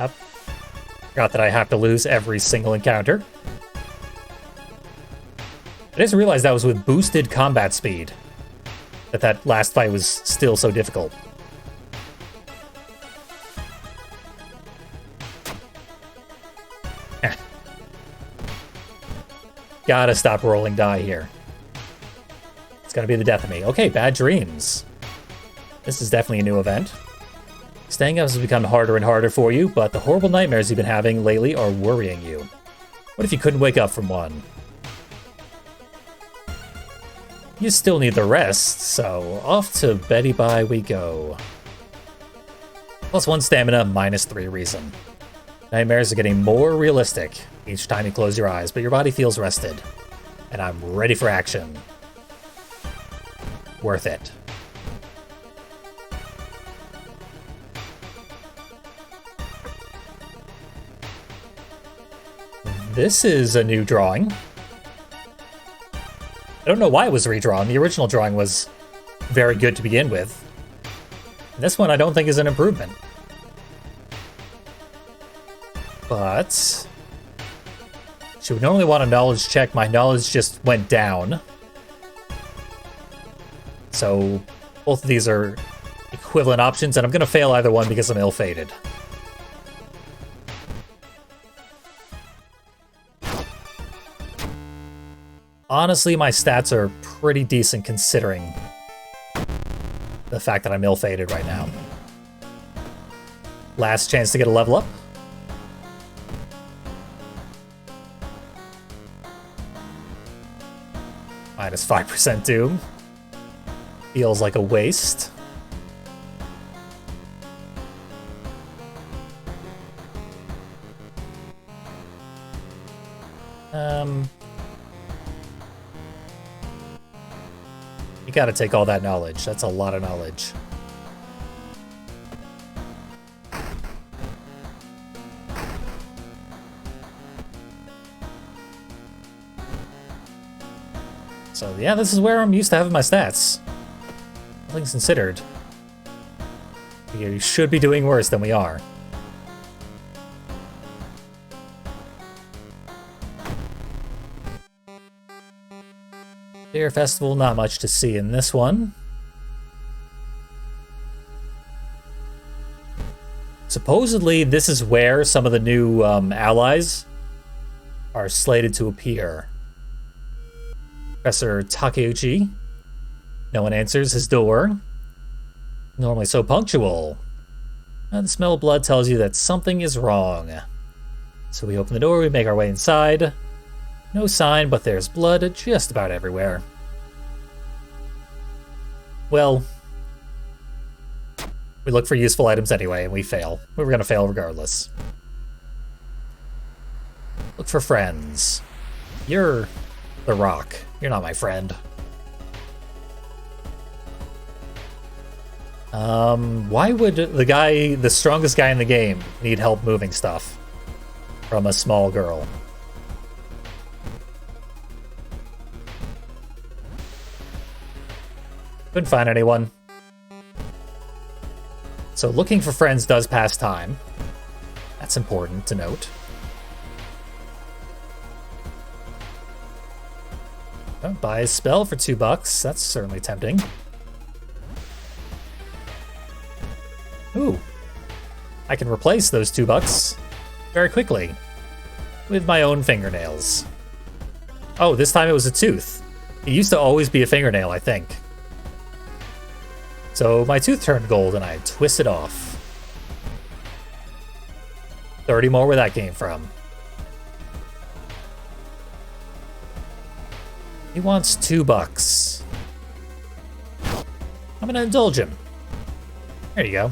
Up. Forgot that I have to lose every single encounter. I just realized that was with boosted combat speed. That last fight was still so difficult. Gotta stop rolling die here. It's gonna be the death of me. Okay, bad dreams. This is definitely a new event. Staying up has become harder and harder for you, but the horrible nightmares you've been having lately are worrying you. What if you couldn't wake up from one? You still need the rest, so off to Betty Bye we go. +1 stamina, -3 reason. Nightmares are getting more realistic each time you close your eyes, but your body feels rested. And I'm ready for action. Worth it. This is a new drawing. I don't know why it was redrawn. The original drawing was very good to begin with. And this one I don't think is an improvement. But she would normally want a knowledge check. My knowledge just went down. So both of these are equivalent options, and I'm going to fail either one because I'm ill-fated. Honestly, my stats are pretty decent considering the fact that I'm ill-fated right now. Last chance to get a level up. -5% doom. Feels like a waste. You gotta take all that knowledge. That's a lot of knowledge. So yeah, this is where I'm used to having my stats. All things considered, we should be doing worse than we are. Fair Festival, not much to see in this one. Supposedly, this is where some of the new allies are slated to appear. Professor Takeuchi. No one answers his door. Normally so punctual. The smell of blood tells you that something is wrong. So we open the door, we make our way inside. No sign, but there's blood just about everywhere. Well, we look for useful items anyway, and we fail. We were gonna fail regardless. Look for friends. You're the Rock. You're not my friend. Why would the strongest guy in the game, need help moving stuff from a small girl? Couldn't find anyone. So looking for friends does pass time. That's important to note. Oh, buy a spell for $2. That's certainly tempting. Ooh. I can replace those $2 very quickly with my own fingernails. Oh, this time it was a tooth. It used to always be a fingernail, I think. So my tooth turned gold and I twisted off. 30 more where that came from. He wants $2. I'm gonna indulge him. There you go.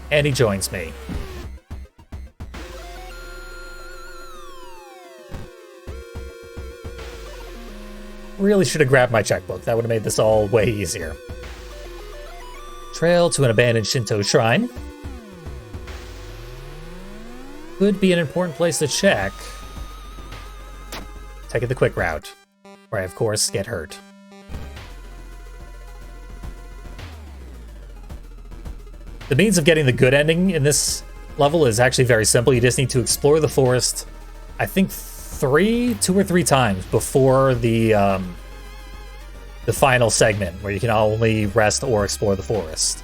And he joins me. Really should have grabbed my checkbook. That would have made this all way easier. Trail to an abandoned Shinto shrine. Could be an important place to check. Taking the quick route, where I of course get hurt. The means of getting the good ending in this level is actually very simple. You just need to explore the forest, I think two or three times before the final segment, where you can only rest or explore the forest.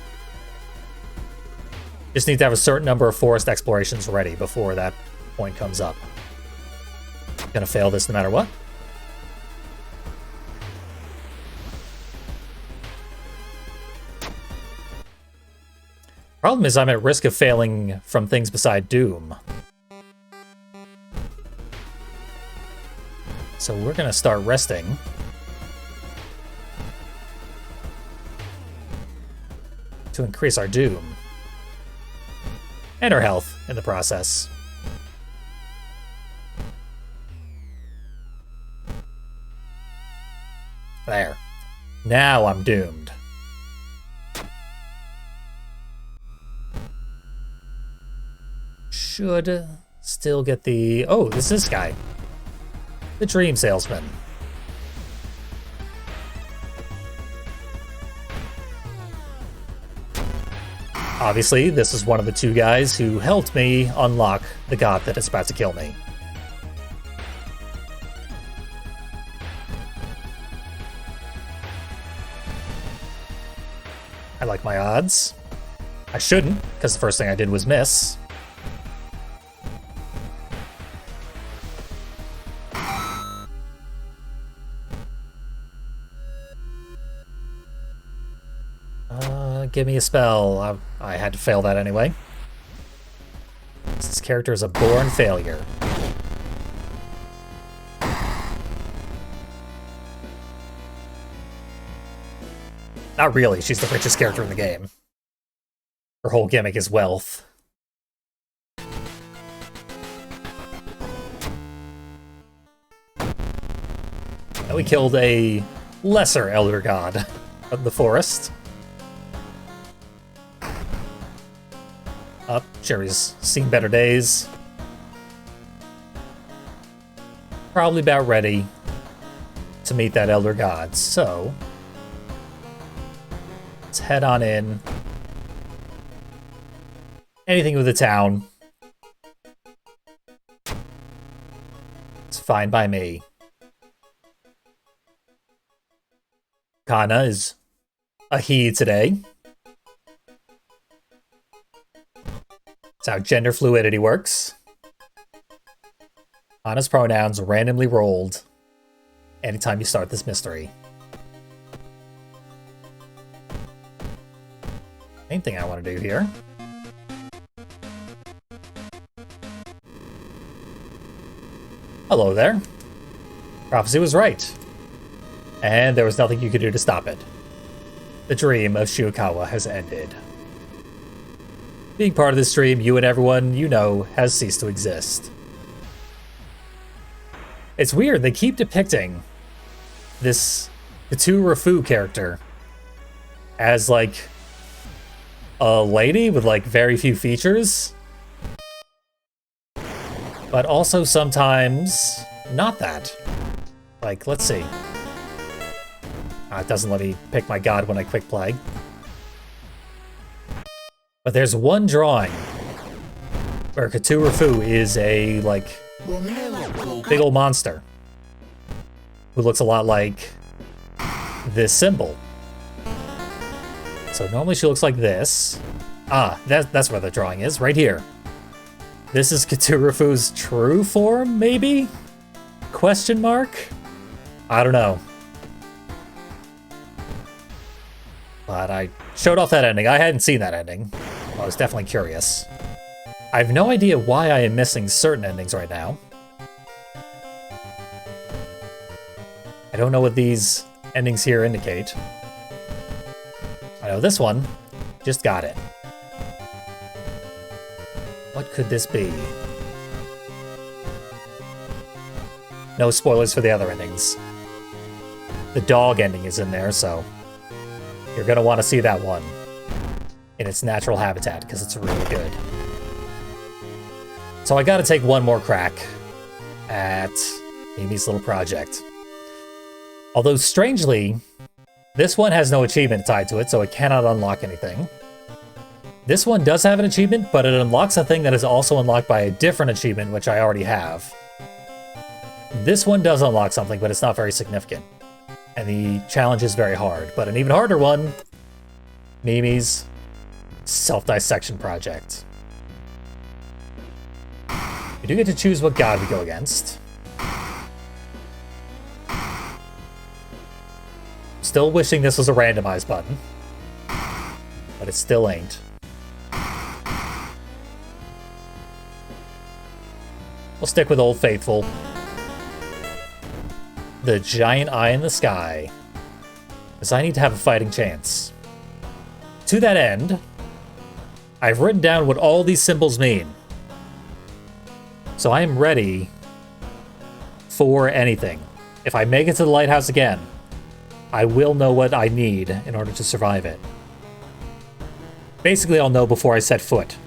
Just need to have a certain number of forest explorations ready before that point comes up. Gonna fail this no matter what. Problem is I'm at risk of failing from things beside Doom. So we're gonna start resting. To increase our Doom. And our health in the process. There. Now I'm doomed. Should still get the... Oh, this is this guy. The Dream Salesman. Obviously, this is one of the two guys who helped me unlock the god that is about to kill me. I like my odds. I shouldn't, because the first thing I did was miss. Give me a spell. I had to fail that anyway. This character is a born failure. Not really, she's the richest character in the game. Her whole gimmick is wealth. And we killed a lesser elder god of the forest. Up, Sherry's seen better days. Probably about ready to meet that elder god, so let's head on in. Anything with the town. It's fine by me. Kana is a he today. That's how gender fluidity works. Kana's pronouns randomly rolled anytime you start this mystery. Main thing I want to do here. Hello there. Prophecy was right. And there was nothing you could do to stop it. The dream of Shiokawa has ended. Being part of this dream, you and everyone you know has ceased to exist. It's weird, they keep depicting this Katurafu character as like a lady with like very few features, but also sometimes not that. Like, let's see. It doesn't let me pick my god when I quick play. But there's one drawing where Katurafu is a, like, big old monster. who looks a lot like this symbol. So normally she looks like this. Ah, that's where the drawing is, right here. This is Cthulhu's true form, maybe? Question mark? I don't know. But I showed off that ending. I hadn't seen that ending. I was definitely curious. I have no idea why I am missing certain endings right now. I don't know what these endings here indicate. I know this one. Just got it. What could this be? No spoilers for the other endings. The dog ending is in there, so you're gonna want to see that one in its natural habitat, because it's really good. So I gotta take one more crack at Mimi's little project. Although, strangely, this one has no achievement tied to it, so it cannot unlock anything. This one does have an achievement, but it unlocks a thing that is also unlocked by a different achievement, which I already have. This one does unlock something, but it's not very significant. And the challenge is very hard. But an even harder one, Mimi's self-dissection project. You do get to choose what god we go against. Still wishing this was a randomized button, but it still ain't. We'll stick with Old Faithful. The giant eye in the sky, because I need to have a fighting chance. To that end, I've written down what all these symbols mean. So I am ready for anything. If I make it to the lighthouse again, I will know what I need in order to survive it. Basically, I'll know before I set foot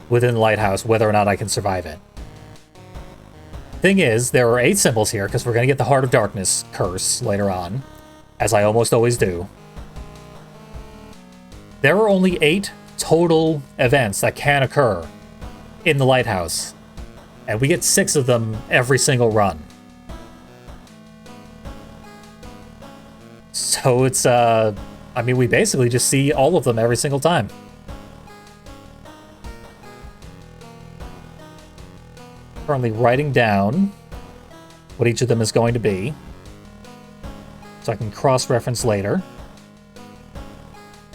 within the lighthouse whether or not I can survive it. Thing is, there are 8 symbols here, because we're going to get the Heart of Darkness curse later on, as I almost always do. There are only 8 total events that can occur in the lighthouse, and we get 6 of them every single run. So it's, I mean, we basically just see all of them every single time. Currently writing down what each of them is going to be, so I can cross-reference later.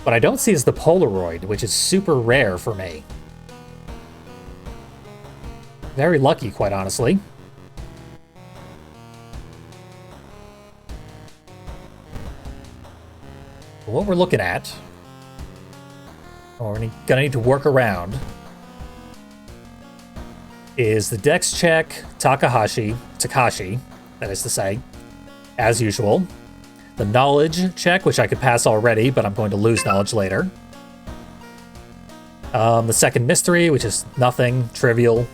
What I don't see is the Polaroid, which is super rare for me. Very lucky, quite honestly. But what we're looking at, or we're gonna need to work around, is the Dex check, Takashi, that is to say, as usual. The Knowledge check, which I could pass already, but I'm going to lose knowledge later. The second Mystery, which is nothing, trivial.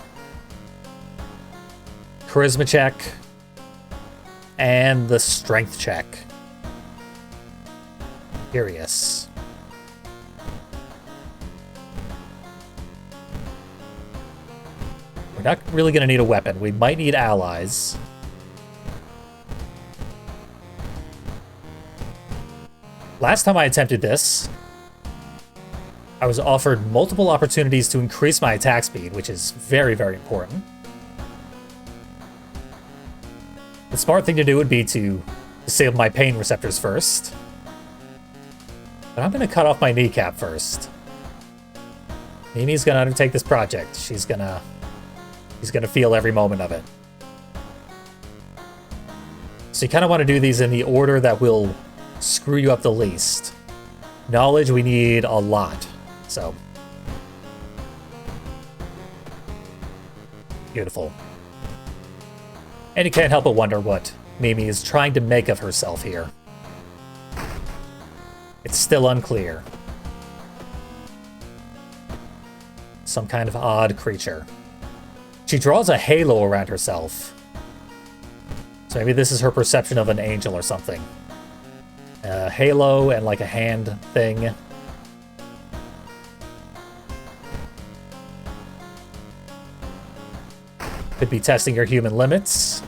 Charisma check. And the Strength check. Curious. We're not really going to need a weapon. We might need allies. Last time I attempted this, I was offered multiple opportunities to increase my attack speed, which is very, very important. The smart thing to do would be to disable my pain receptors first. But I'm going to cut off my kneecap first. Mimi's going to undertake this project. She's going to feel every moment of it. So you kind of want to do these in the order that will screw you up the least. Knowledge, we need a lot. So. Beautiful. And you can't help but wonder what Mimi is trying to make of herself here. It's still unclear. Some kind of odd creature. She draws a halo around herself. So maybe this is her perception of an angel or something. A halo and like a hand thing. Could be testing your human limits.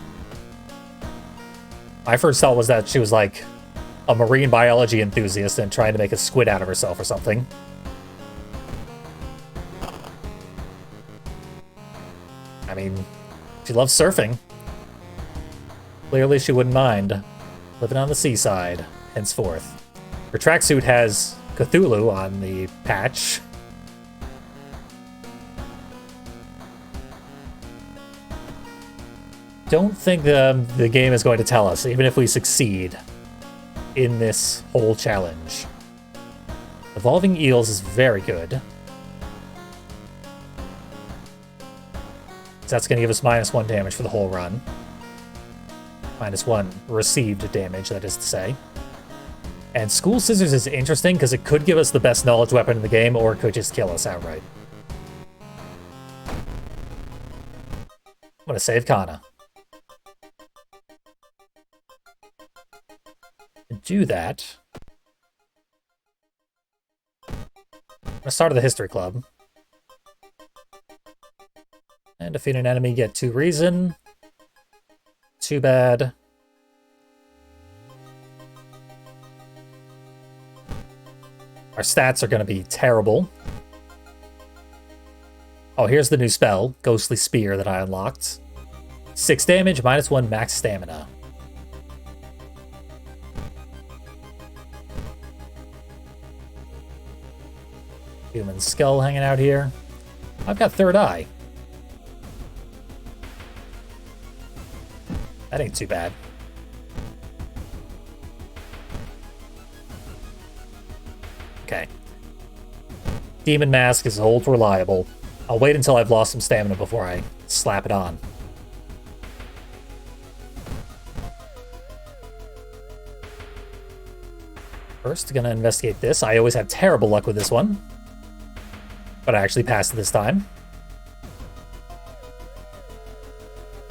My first thought was that she was like a marine biology enthusiast and trying to make a squid out of herself or something. I mean, she loves surfing. Clearly she wouldn't mind living on the seaside henceforth. Her tracksuit has Cthulhu on the patch. Don't think the game is going to tell us, even if we succeed in this whole challenge. Evolving Eels is very good. So that's going to give us -1 damage for the whole run. -1 received damage, that is to say. And School Scissors is interesting because it could give us the best knowledge weapon in the game, or it could just kill us outright. I'm going to save Kana. To do that, I'm going to start at the History Club. And defeat an enemy, get 2 reason. Too bad. Our stats are going to be terrible. Oh, here's the new spell, Ghostly Spear, that I unlocked. 6 damage, -1 max stamina. Human skull hanging out here. I've got third eye. That ain't too bad. Okay. Demon Mask is old reliable. I'll wait until I've lost some stamina before I slap it on. First, gonna investigate this. I always have terrible luck with this one. But I actually passed it this time.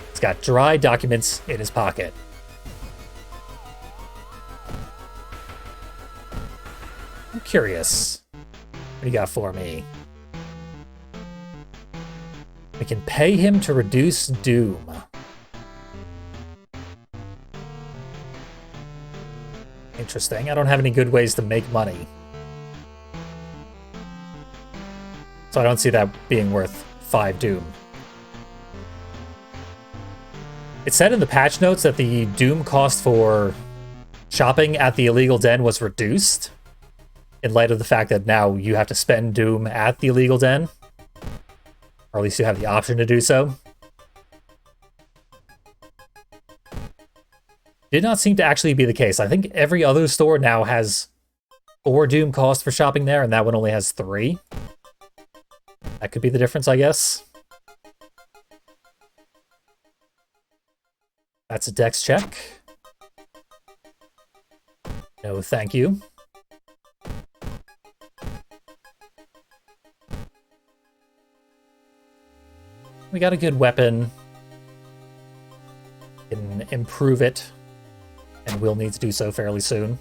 It's got dry documents in his pocket. I'm curious. What do you got for me? We can pay him to reduce doom. Interesting. I don't have any good ways to make money. So I don't see that being worth 5 doom. It said in the patch notes that the doom cost for shopping at the illegal den was reduced in light of the fact that now you have to spend doom at the illegal den. Or at least you have the option to do so. Did not seem to actually be the case. I think every other store now has 4 doom cost for shopping there, and that one only has 3. That could be the difference, I guess. That's a dex check. No, thank you. We got a good weapon. Can improve it, and we'll need to do so fairly soon.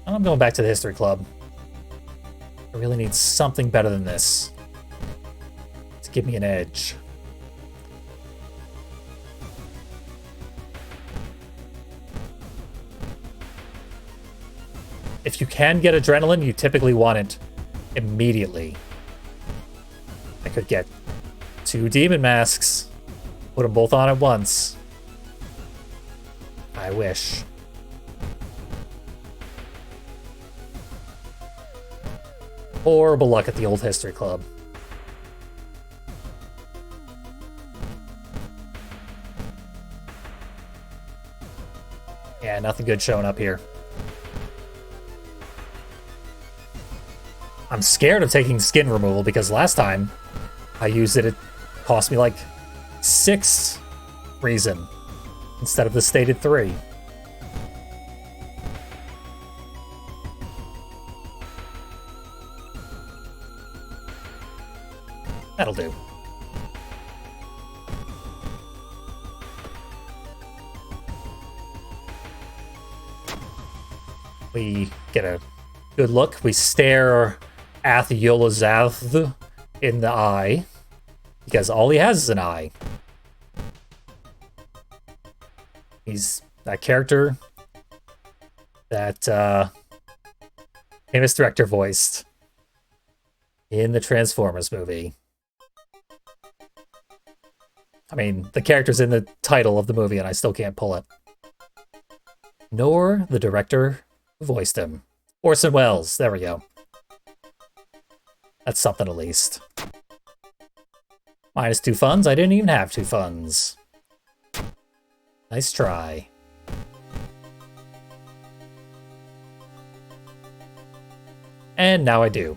I'm going back to the History Club. I really need something better than this to give me an edge. If you can get adrenaline, you typically want it immediately. I could get 2 demon masks, put them both on at once. I wish. Horrible luck at the old History Club. Yeah, nothing good showing up here. I'm scared of taking skin removal because last time I used it, it cost me like 6 reason instead of the stated 3. That'll do. We get a good look. We stare Ath Yolazath in the eye, because all he has is an eye. He's that character that famous director voiced in the Transformers movie. I mean, the character's in the title of the movie and I still can't pull it. Nor the director who voiced him. Orson Welles, there we go. That's something at least. Minus 2 funds? I didn't even have 2 funds. Nice try. And now I do.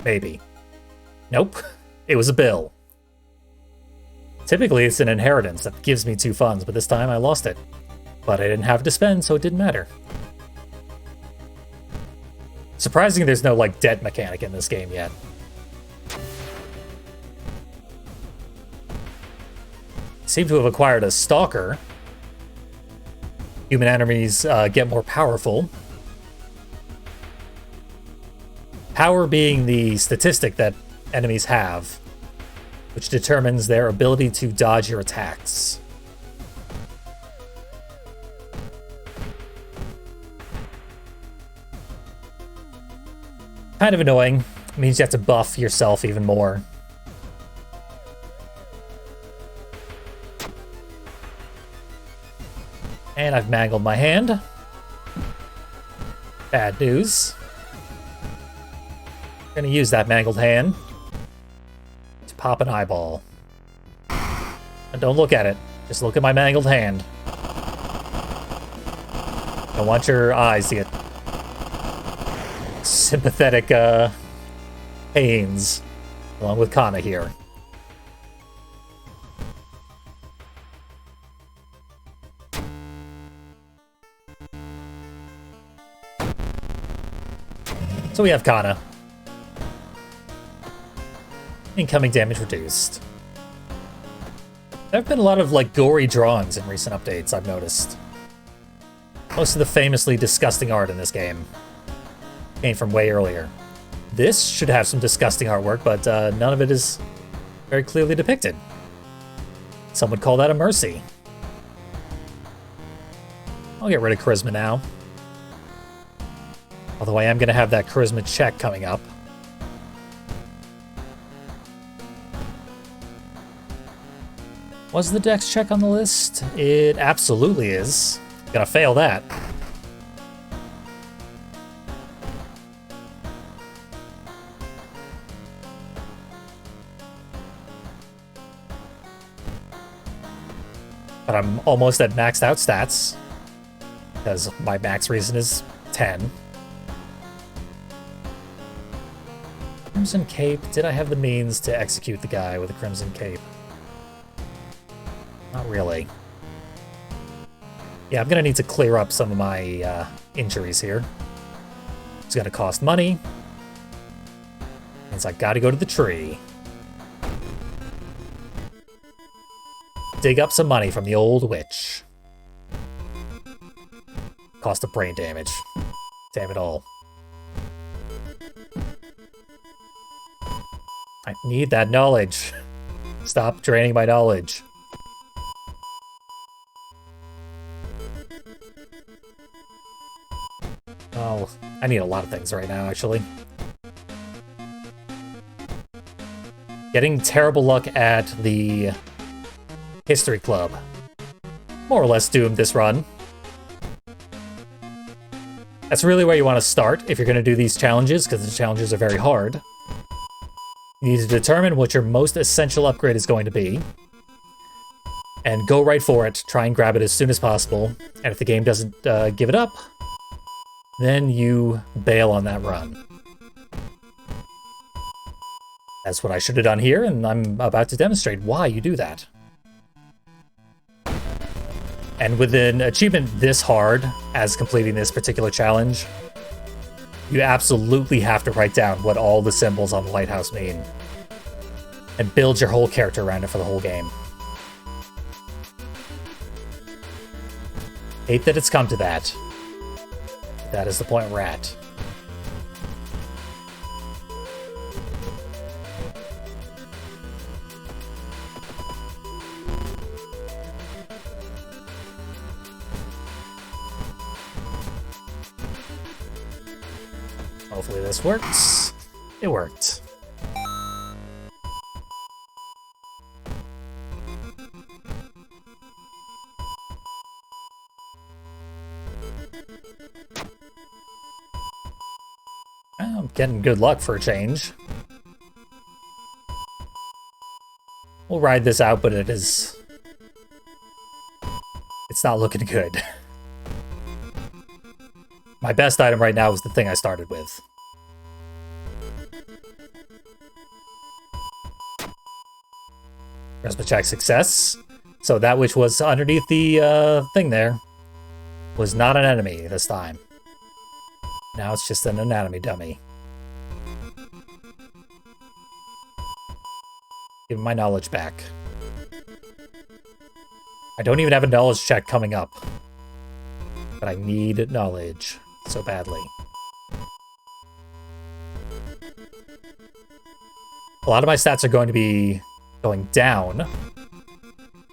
Maybe. Nope. It was a bill. Typically, it's an inheritance that gives me 2 funds, but this time I lost it. But I didn't have to spend, so it didn't matter. Surprising there's no, like, debt mechanic in this game yet. Seem to have acquired a stalker. Human enemies get more powerful. Power being the statistic that enemies have, which determines their ability to dodge your attacks. Kind of annoying. It means you have to buff yourself even more. And I've mangled my hand. Bad news. Gonna use that mangled hand to pop an eyeball. And don't look at it. Just look at my mangled hand. I want your eyes to get sympathetic pains, along with Kana here. So we have Kana. Incoming damage reduced. There have been a lot of, like, gory drawings in recent updates, I've noticed. Most of the famously disgusting art in this game came from way earlier. This should have some disgusting artwork, but none of it is very clearly depicted. Some would call that a mercy. I'll get rid of charisma now. Although I am going to have that charisma check coming up. Was the dex check on the list? It absolutely is. Gonna fail that. But I'm almost at maxed out stats, because my max reason is 10. Crimson Cape. Did I have the means to execute the guy with a Crimson Cape? Not really. Yeah, I'm gonna need to clear up some of my injuries here. It's gonna cost money. Means I gotta go to the tree. Dig up some money from the old witch. Cost of brain damage. Damn it all. I need that knowledge. Stop draining my knowledge. Oh, I need a lot of things right now, actually. Getting terrible luck at the History Club. More or less doomed this run. That's really where you want to start if you're going to do these challenges, because the challenges are very hard. You need to determine what your most essential upgrade is going to be. And go right for it. Try and grab it as soon as possible. And if the game doesn't give it up, then you bail on that run. That's what I should have done here, and I'm about to demonstrate why you do that. And with an achievement this hard as completing this particular challenge, you absolutely have to write down what all the symbols on the lighthouse mean. And build your whole character around it for the whole game. Hate that it's come to that. That is the point we're at. Hopefully this works. It worked. I'm getting good luck for a change. We'll ride this out, but it's not looking good. My best item right now is the thing I started with. Charisma check success. So that which was underneath the thing there was not an enemy this time. Now it's just an anatomy dummy. Give me my knowledge back. I don't even have a knowledge check coming up. But I need knowledge so badly. A lot of my stats are going to be going down.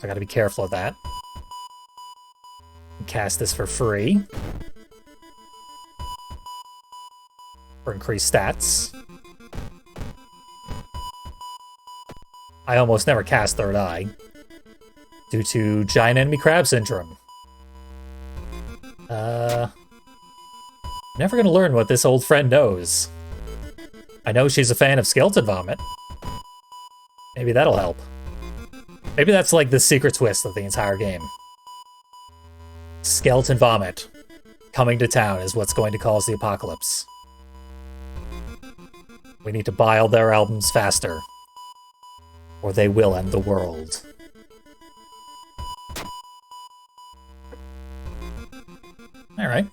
I gotta be careful of that. Cast this for free. For increased stats. I almost never cast Third Eye. Due to Giant Enemy Crab Syndrome. Never gonna learn what this old friend knows. I know she's a fan of skeleton vomit. Maybe that'll help. Maybe that's like the secret twist of the entire game. Skeleton vomit coming to town is what's going to cause the apocalypse. We need to buy all their albums faster, or they will end the world. Alright.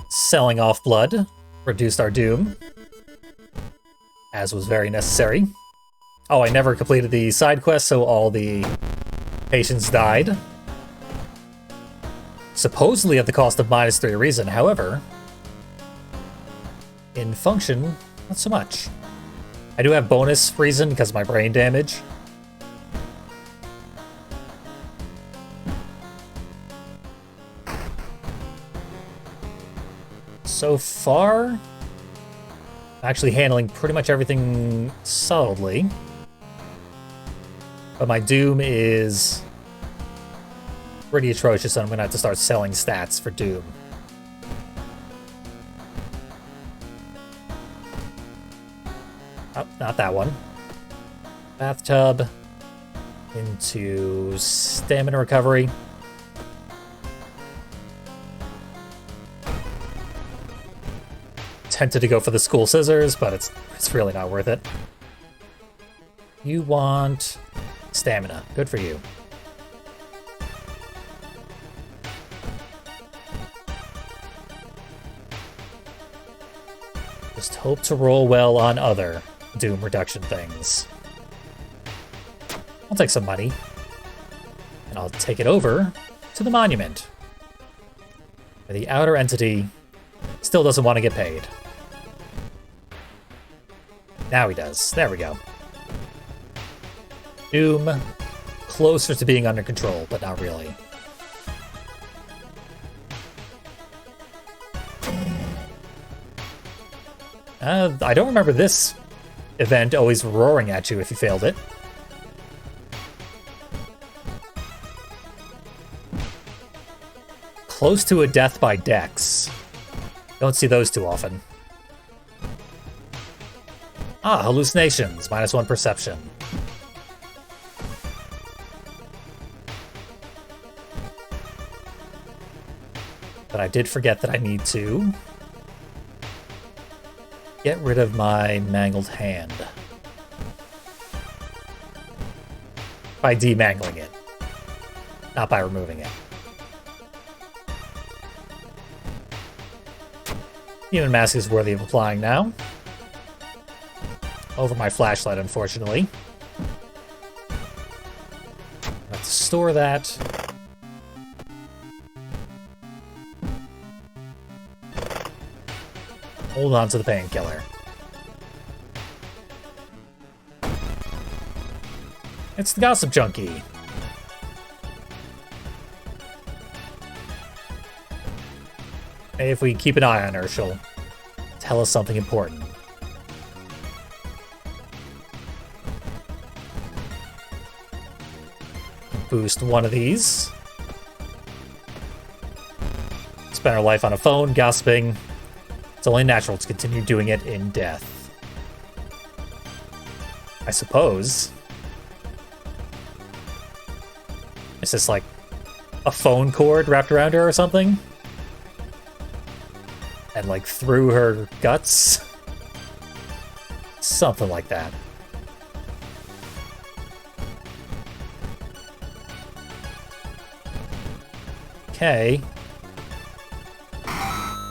Selling off blood reduced our doom, as was very necessary. Oh, I never completed the side quest, so all the patients died. Supposedly at the cost of -3 reason, however, in function, not so much. I do have bonus reason because of my brain damage. So far, I'm actually handling pretty much everything solidly. But my doom is pretty atrocious, and I'm gonna have to start selling stats for doom. Oh, not that one. Bathtub into stamina recovery. Tempted to go for the school scissors, but it's really not worth it. You want stamina. Good for you. Just hope to roll well on other doom reduction things. I'll take some money, and I'll take it over to the monument, where the outer entity still doesn't want to get paid. Now he does. There we go. Doom closer to being under control, but not really. I don't remember this event always roaring at you if you failed it. Close to a death by Dex. Don't see those too often. Ah, hallucinations. -1 perception. But I did forget that I need to get rid of my mangled hand. By demangling it, not by removing it. Human Mask is worthy of applying now. Over my flashlight, unfortunately. I have to store that. Hold on to the painkiller. It's the Gossip Junkie. Hey, if we keep an eye on her, she'll tell us something important. Boost one of these. Spend our life on a phone, gossiping. It's only natural to continue doing it in death. I suppose. Is this like a phone cord wrapped around her or something? And like through her guts? Something like that. Okay.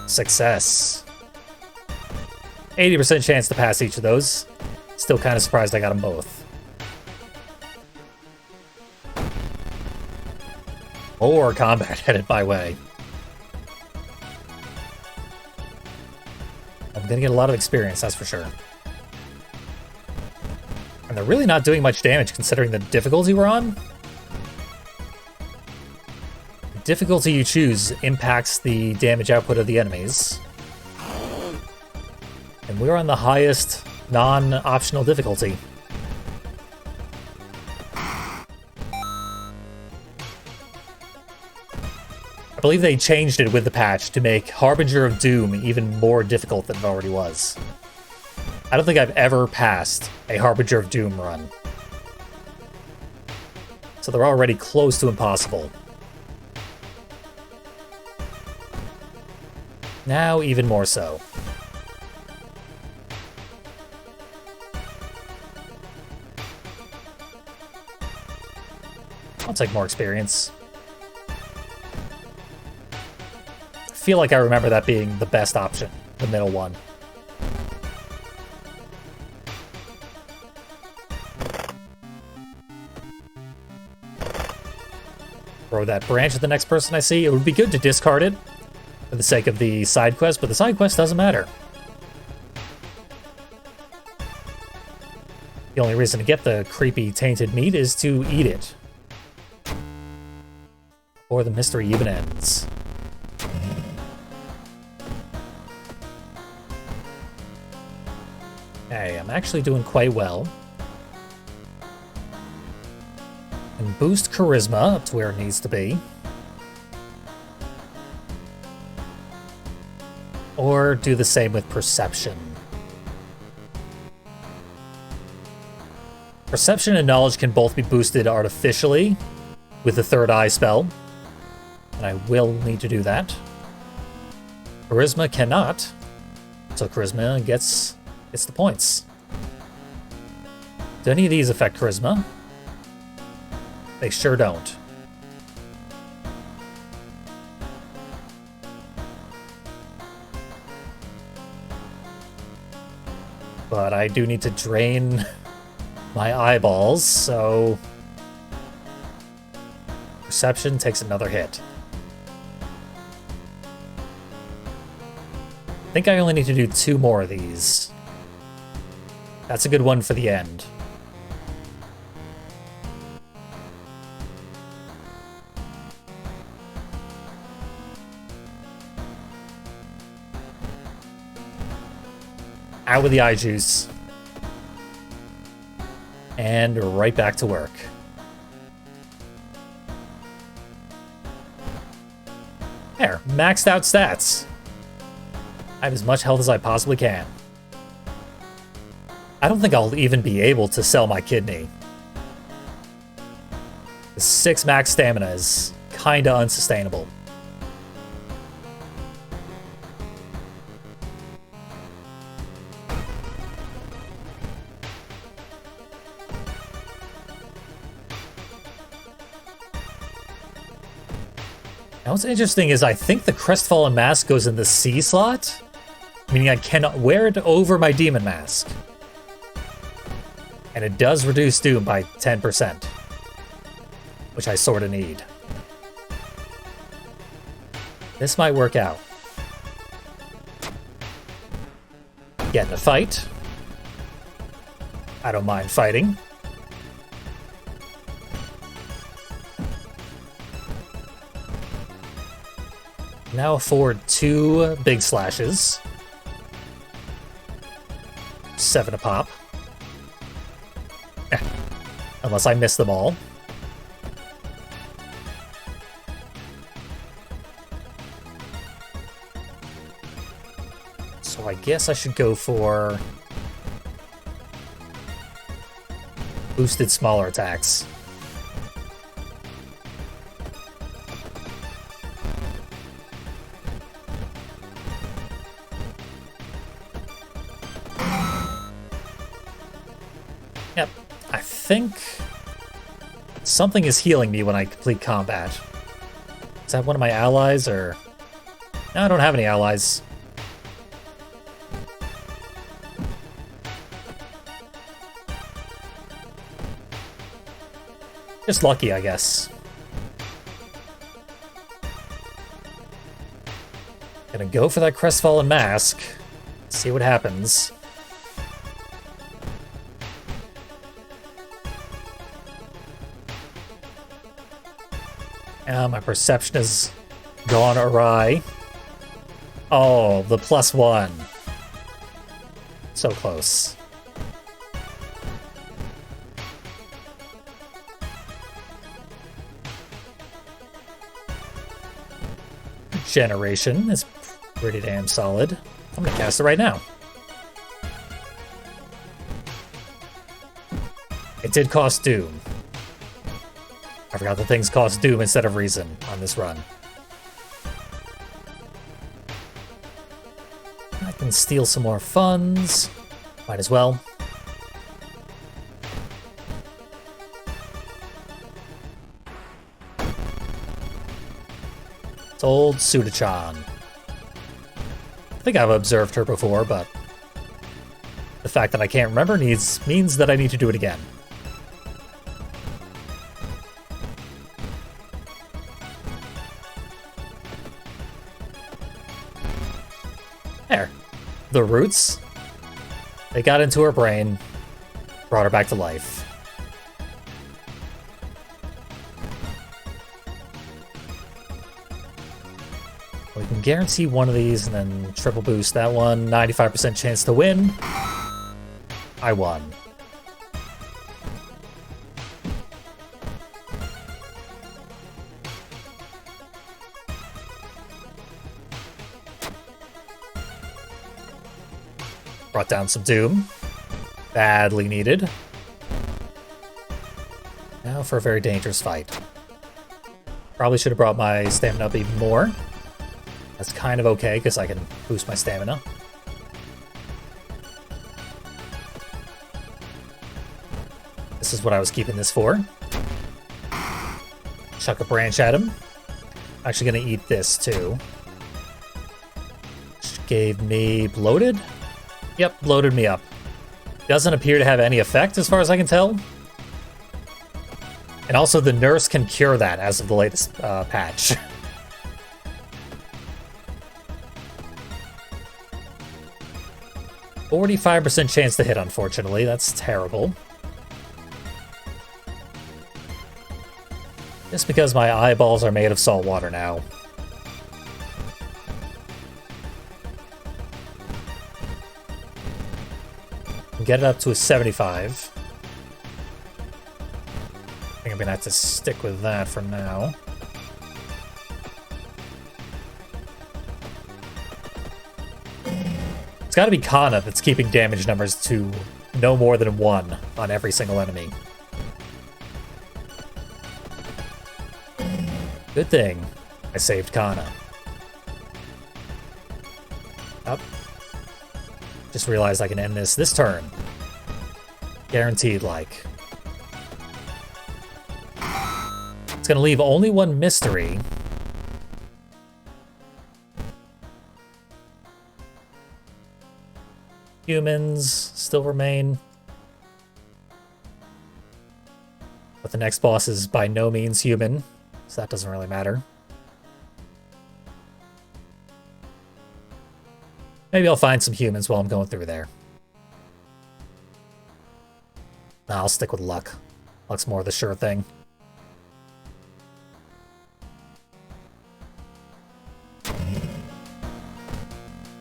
Success. 80% chance to pass each of those. Still kind of surprised I got them both. More combat headed my way. I'm gonna get a lot of experience, that's for sure. And they're really not doing much damage considering the difficulty we're on. The difficulty you choose impacts the damage output of the enemies. And we're on the highest non-optional difficulty. I believe they changed it with the patch to make Harbinger of Doom even more difficult than it already was. I don't think I've ever passed a Harbinger of Doom run. So they're already close to impossible. Now even more so. I'll take more experience. I feel like I remember that being the best option, the middle one. Throw that branch at the next person I see. It would be good to discard it for the sake of the side quest, but the side quest doesn't matter. The only reason to get the creepy tainted meat is to eat it. Or the mystery even ends. Okay, I'm actually doing quite well. And boost charisma up to where it needs to be. Or do the same with perception. Perception and knowledge can both be boosted artificially with the third eye spell. And I will need to do that. Charisma cannot. So charisma gets the points. Do any of these affect charisma? They sure don't. But I do need to drain my eyeballs, so perception takes another hit. I think I only need to do 2 more of these. That's a good one for the end. Out with the eye juice. And right back to work. There, maxed out stats. I have as much health as I possibly can. I don't think I'll even be able to sell my kidney. The 6 max stamina is kinda unsustainable. Now what's interesting is I think the Crestfallen Mask goes in the C slot, meaning I cannot wear it over my Demon Mask. And it does reduce Doom by 10%, which I sorta need. This might work out. Get in a fight. I don't mind fighting. Now afford 2 big slashes. 7 a pop. Unless I miss them all. So I guess I should go for boosted smaller attacks. Yep, I think something is healing me when I complete combat. Is that one of my allies, or... No, I don't have any allies. Just lucky, I guess. Gonna go for that crestfallen mask. See what happens. My perception has gone awry. Oh, the +1. So close. Generation is pretty damn solid. I'm gonna cast it right now. It did cost Doom. I forgot that things cost Doom instead of Reason on this run. I can steal some more funds. Might as well. It's old Sudachan. I think I've observed her before, but the fact that I can't remember means that I need to do it again. There. The roots. They got into her brain, brought her back to life. We can guarantee one of these and then triple boost that one. 95% chance to win. I won. Brought down some Doom. Badly needed. Now for a very dangerous fight. Probably should have brought my stamina up even more. That's kind of okay, because I can boost my stamina. This is what I was keeping this for. Chuck a branch at him. Actually gonna eat this too. Which gave me bloated? Yep, bloated me up. Doesn't appear to have any effect as far as I can tell. And also the nurse can cure that as of the latest patch. %45% chance to hit, unfortunately. That's terrible. Just because my eyeballs are made of salt water now. Get it up to a 75. I think I'm gonna have to stick with that for now. It's gotta be Kana that's keeping damage numbers to no more than 1 on every single enemy. Good thing I saved Kana. Up. Just realized I can end this turn. Guaranteed, like. It's gonna leave only one mystery. Humans still remain. But the next boss is by no means human, so that doesn't really matter. Maybe I'll find some humans while I'm going through there. Nah, I'll stick with luck. Luck's more the sure thing.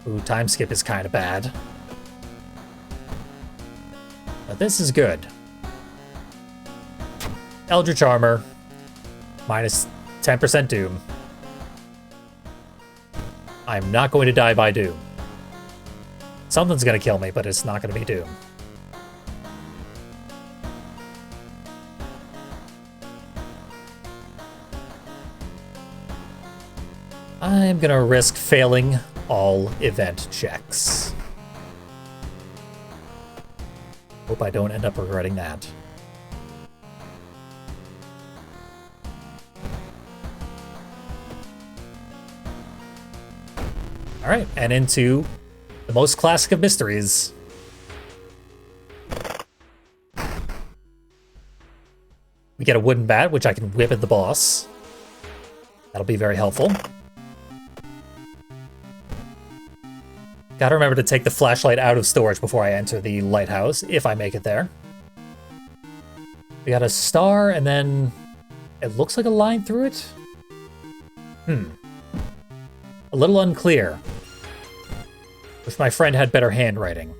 Ooh, time skip is kind of bad. Now this is good. Eldritch Armor, minus 10% Doom. I'm not going to die by Doom. Something's gonna kill me, but it's not gonna be Doom. I'm gonna risk failing all event checks. Hope I don't end up regretting that. Alright, and into the most classic of mysteries. We get a wooden bat, which I can whip at the boss. That'll be very helpful. Gotta remember to take the flashlight out of storage before I enter the lighthouse, if I make it there. We got a star, and then it looks like a line through it? A little unclear. Wish my friend had better handwriting.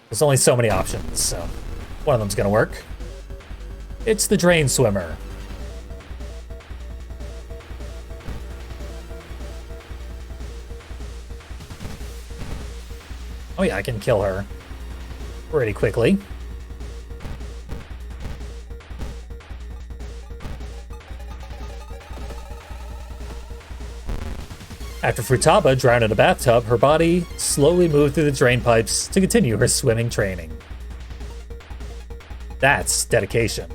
There's only so many options, so one of them's gonna work. It's the drain swimmer. Oh yeah, I can kill her pretty quickly. After Futaba drowned in a bathtub, her body slowly moved through the drain pipes to continue her swimming training. That's dedication.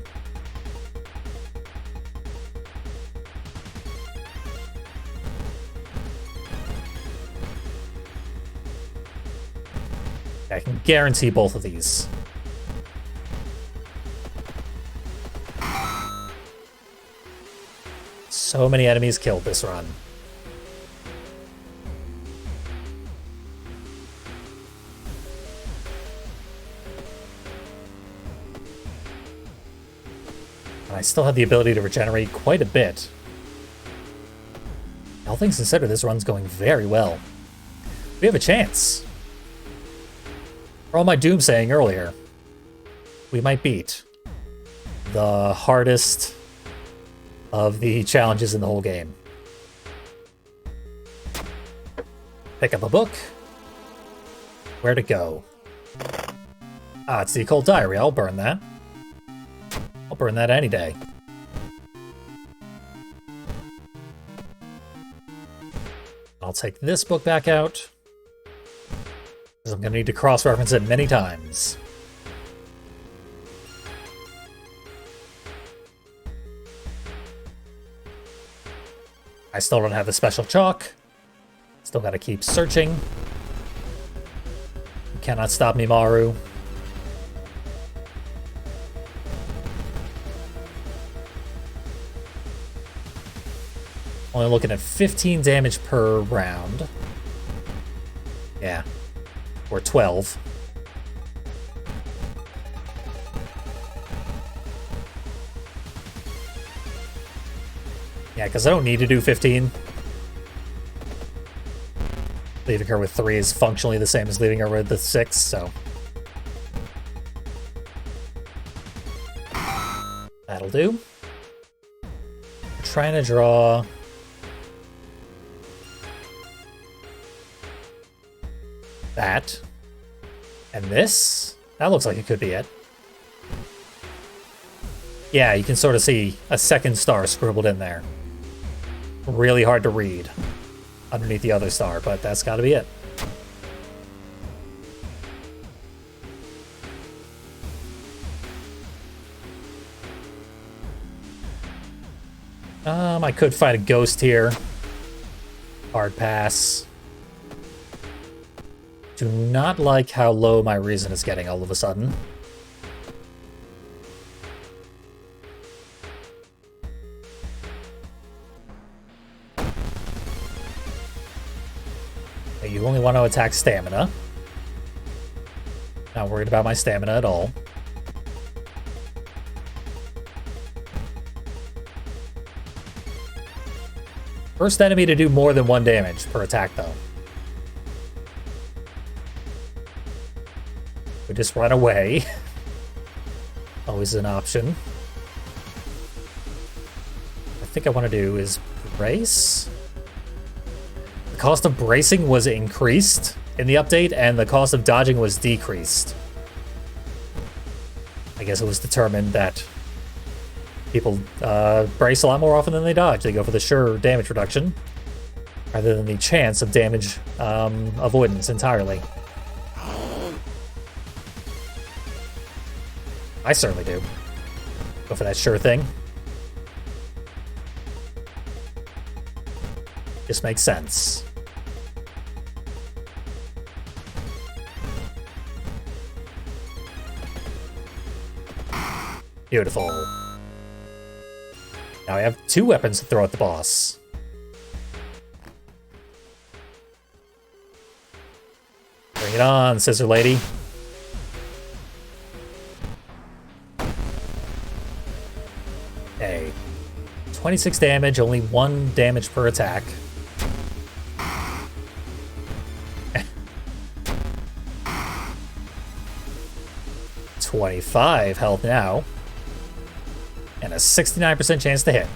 I can guarantee both of these. So many enemies killed this run. And I still have the ability to regenerate quite a bit. All things considered, this run's going very well. We have a chance. For all my doomsaying earlier, we might beat the hardest of the challenges in the whole game. Pick up a book. Where to go? Ah, it's the Occult Diary. I'll burn that. I'll burn that any day. I'll take this book back out, because I'm going to need to cross-reference it many times. I still don't have the special chalk. Still got to keep searching. You cannot stop me, Maru. Only looking at 15 damage per round. Yeah. Or 12. Yeah, because I don't need to do 15. Leaving her with 3 is functionally the same as leaving her with the 6, so... That'll do. I'm trying to draw... that. And this? That looks like it could be it. Yeah, you can sort of see a second star scribbled in there. Really hard to read underneath the other star, but that's got to be it. I could fight a ghost here. Hard pass. Do not like how low my reason is getting all of a sudden. You only want to attack stamina. Not worried about my stamina at all. First enemy to do more than 1 damage per attack, though. We just run away. Always an option. I think I want to do is brace. The cost of bracing was increased in the update, and the cost of dodging was decreased. I guess it was determined that people brace a lot more often than they dodge. They go for the sure damage reduction rather than the chance of damage avoidance entirely. I certainly do. Go for that sure thing. Just makes sense. Beautiful. Now I have 2 weapons to throw at the boss. Bring it on, Scissor Lady. Okay. 26 damage, only 1 damage per attack. 25 health now. And a 69% chance to hit.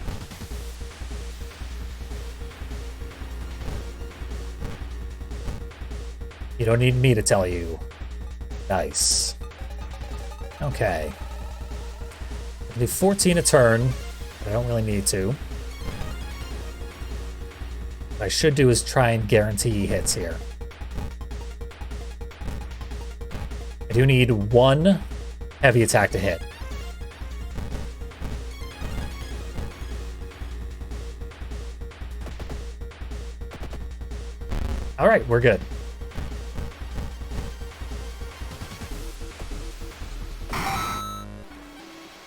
You don't need me to tell you. Nice. Okay. I'll do 14 a turn. I don't really need to. What I should do is try and guarantee hits here. I do need 1 heavy attack to hit. All right, we're good.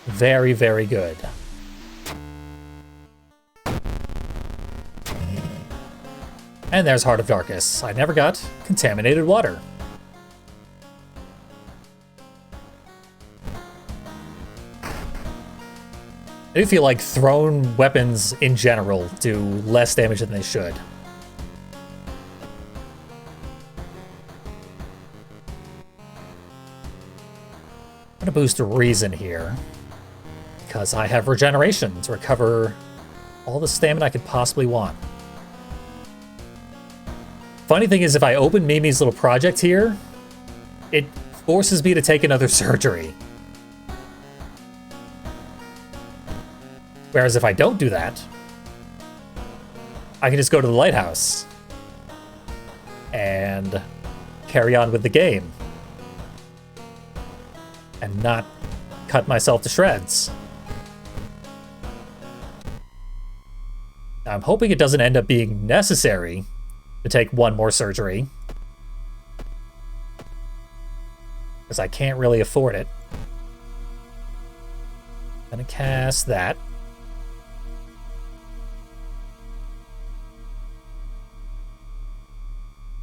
Very, very good. And there's Heart of Darkness. I never got contaminated water. I do feel like thrown weapons in general do less damage than they should. I'm gonna boost Reason here, because I have regeneration to recover all the stamina I could possibly want. Funny thing is, if I open Mimi's little project here, it forces me to take another surgery. Whereas if I don't do that, I can just go to the lighthouse and carry on with the game and not cut myself to shreds. Now, I'm hoping it doesn't end up being necessary to take 1 more surgery, because I can't really afford it. I'm gonna cast that.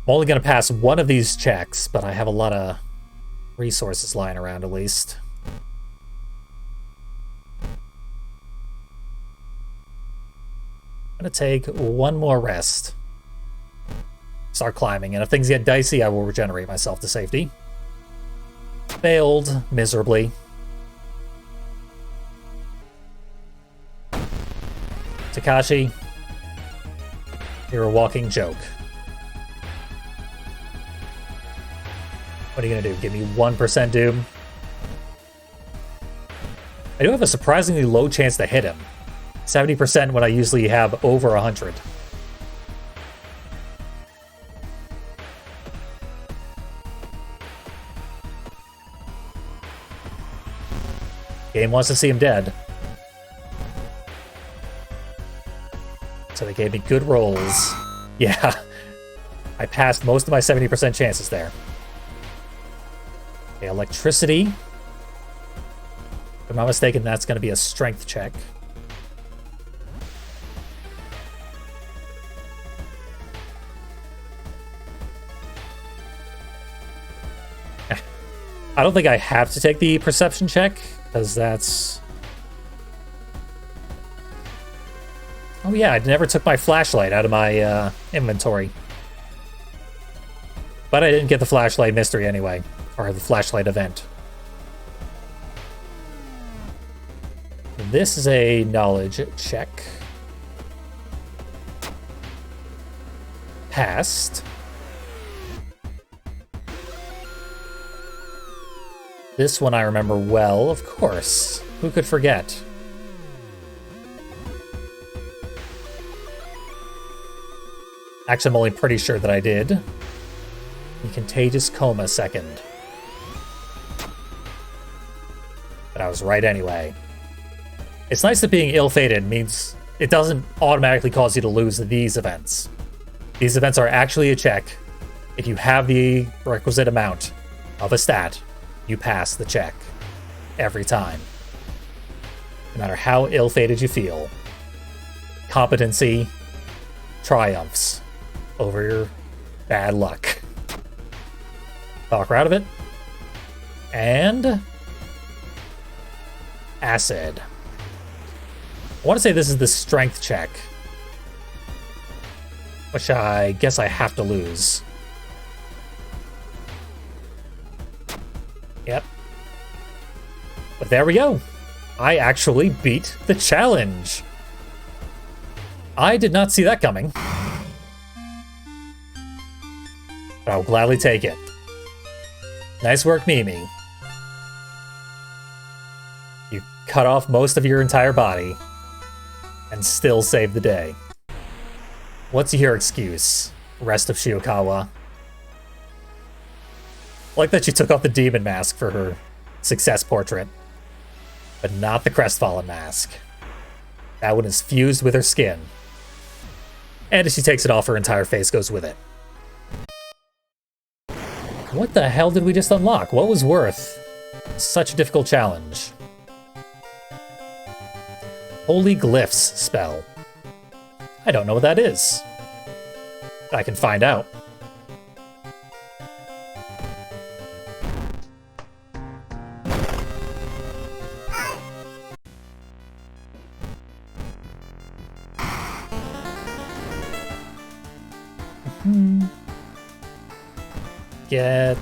I'm only gonna pass 1 of these checks, but I have a lot of resources lying around at least. I'm gonna take 1 more rest. Start climbing, and if things get dicey, I will regenerate myself to safety. Failed miserably. Takashi, you're a walking joke. What are you gonna do? Give me 1% doom? I do have a surprisingly low chance to hit him. 70% when I usually have over 100. Game wants to see him dead. So they gave me good rolls. Yeah. I passed most of my 70% chances there. Okay, electricity. If I'm not mistaken, that's going to be a strength check. I don't think I have to take the perception check, because that's... Oh yeah, I never took my flashlight out of my inventory. But I didn't get the flashlight mystery anyway. part of the flashlight event. This is a knowledge check. Passed. This one I remember well, of course. Who could forget? Actually, I'm only pretty sure that I did. The contagious coma second. But I was right anyway. It's nice that being ill-fated means it doesn't automatically cause you to lose these events. These events are actually a check. If you have the requisite amount of a stat, you pass the check. Every time. No matter how ill-fated you feel. Competency triumphs over your bad luck. Talk her out of it. And acid. I want to say this is the strength check, which I guess I have to lose. Yep. But there we go. I actually beat the challenge. I did not see that coming. But I'll gladly take it. Nice work, Mimi. You cut off most of your entire body and still saved the day. What's your excuse, rest of Shiokawa? I like that she took off the demon mask for her success portrait, but not the crestfallen mask. That one is fused with her skin. And as she takes it off, her entire face goes with it. What the hell did we just unlock? What was worth such a difficult challenge? Holy Glyphs spell. I don't know what that is. I can find out. Get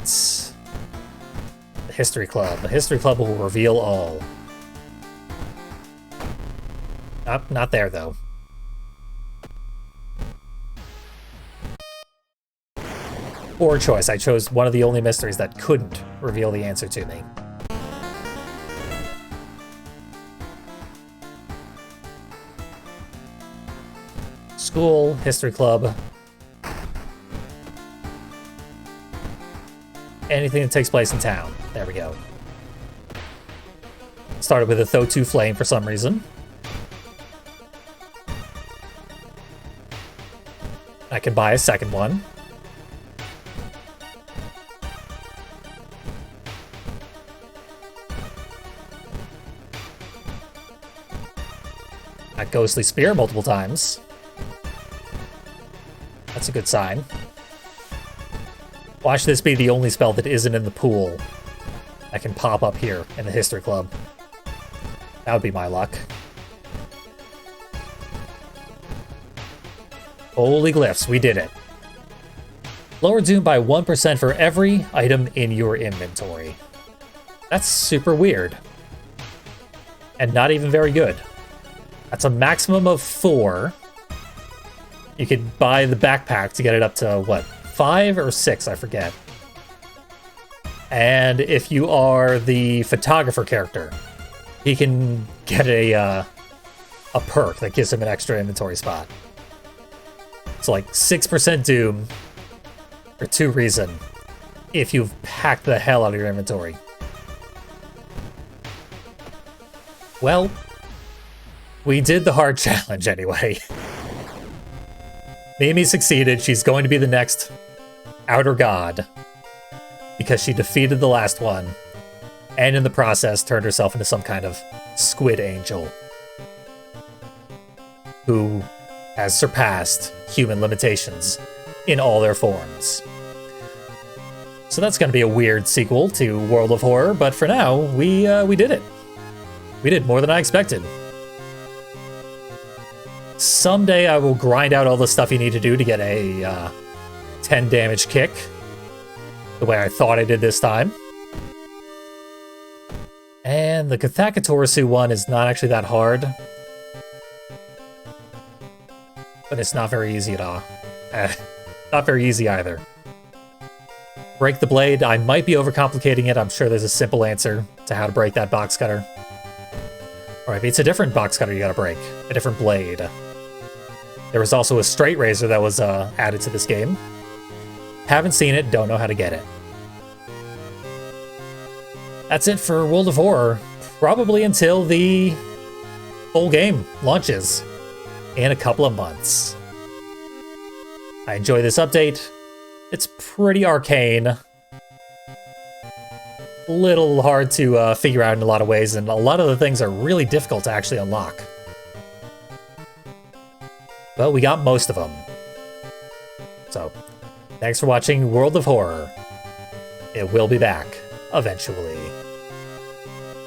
the History Club. The History Club will reveal all. Not there, though. Poor choice. I chose one of the only mysteries that couldn't reveal the answer to me. School, History Club. Anything that takes place in town. There we go. Started with a Thotu Flame for some reason. I can buy a second one. A Ghostly Spear multiple times. That's a good sign. Watch this be the only spell that isn't in the pool that can pop up here in the History Club. That would be my luck. Holy Glyphs, we did it. Lower Doom by 1% for every item in your inventory. That's super weird. And not even very good. That's a maximum of 4. You could buy the backpack to get it up to, what, 5 or 6, I forget. And if you are the photographer character, he can get a perk that gives him an extra inventory spot. So like 6% Doom for 2 reason if you've packed the hell out of your inventory. Well, we did the hard challenge anyway. Mimi succeeded. She's going to be the next Outer God because she defeated the last one and in the process turned herself into some kind of squid angel who has surpassed human limitations in all their forms. So that's going to be a weird sequel to World of Horror, but for now, we did it. We did more than I expected. Someday I will grind out all the stuff you need to do to get a 10 damage kick, the way I thought I did this time. And the Kathakatorasu one is not actually that hard. But it's not very easy at all. Not very easy either. Break the blade. I might be overcomplicating it. I'm sure there's a simple answer to how to break that box cutter. Alright, it's a different box cutter you gotta break. A different blade. There was also a straight razor that was added to this game. Haven't seen it, don't know how to get it. That's it for World of Horror. Probably until the full game launches in a couple of months. I enjoy this update. It's pretty arcane. Little hard to figure out in a lot of ways, and a lot of the things are really difficult to actually unlock. But we got most of them. So, thanks for watching World of Horror. It will be back, eventually.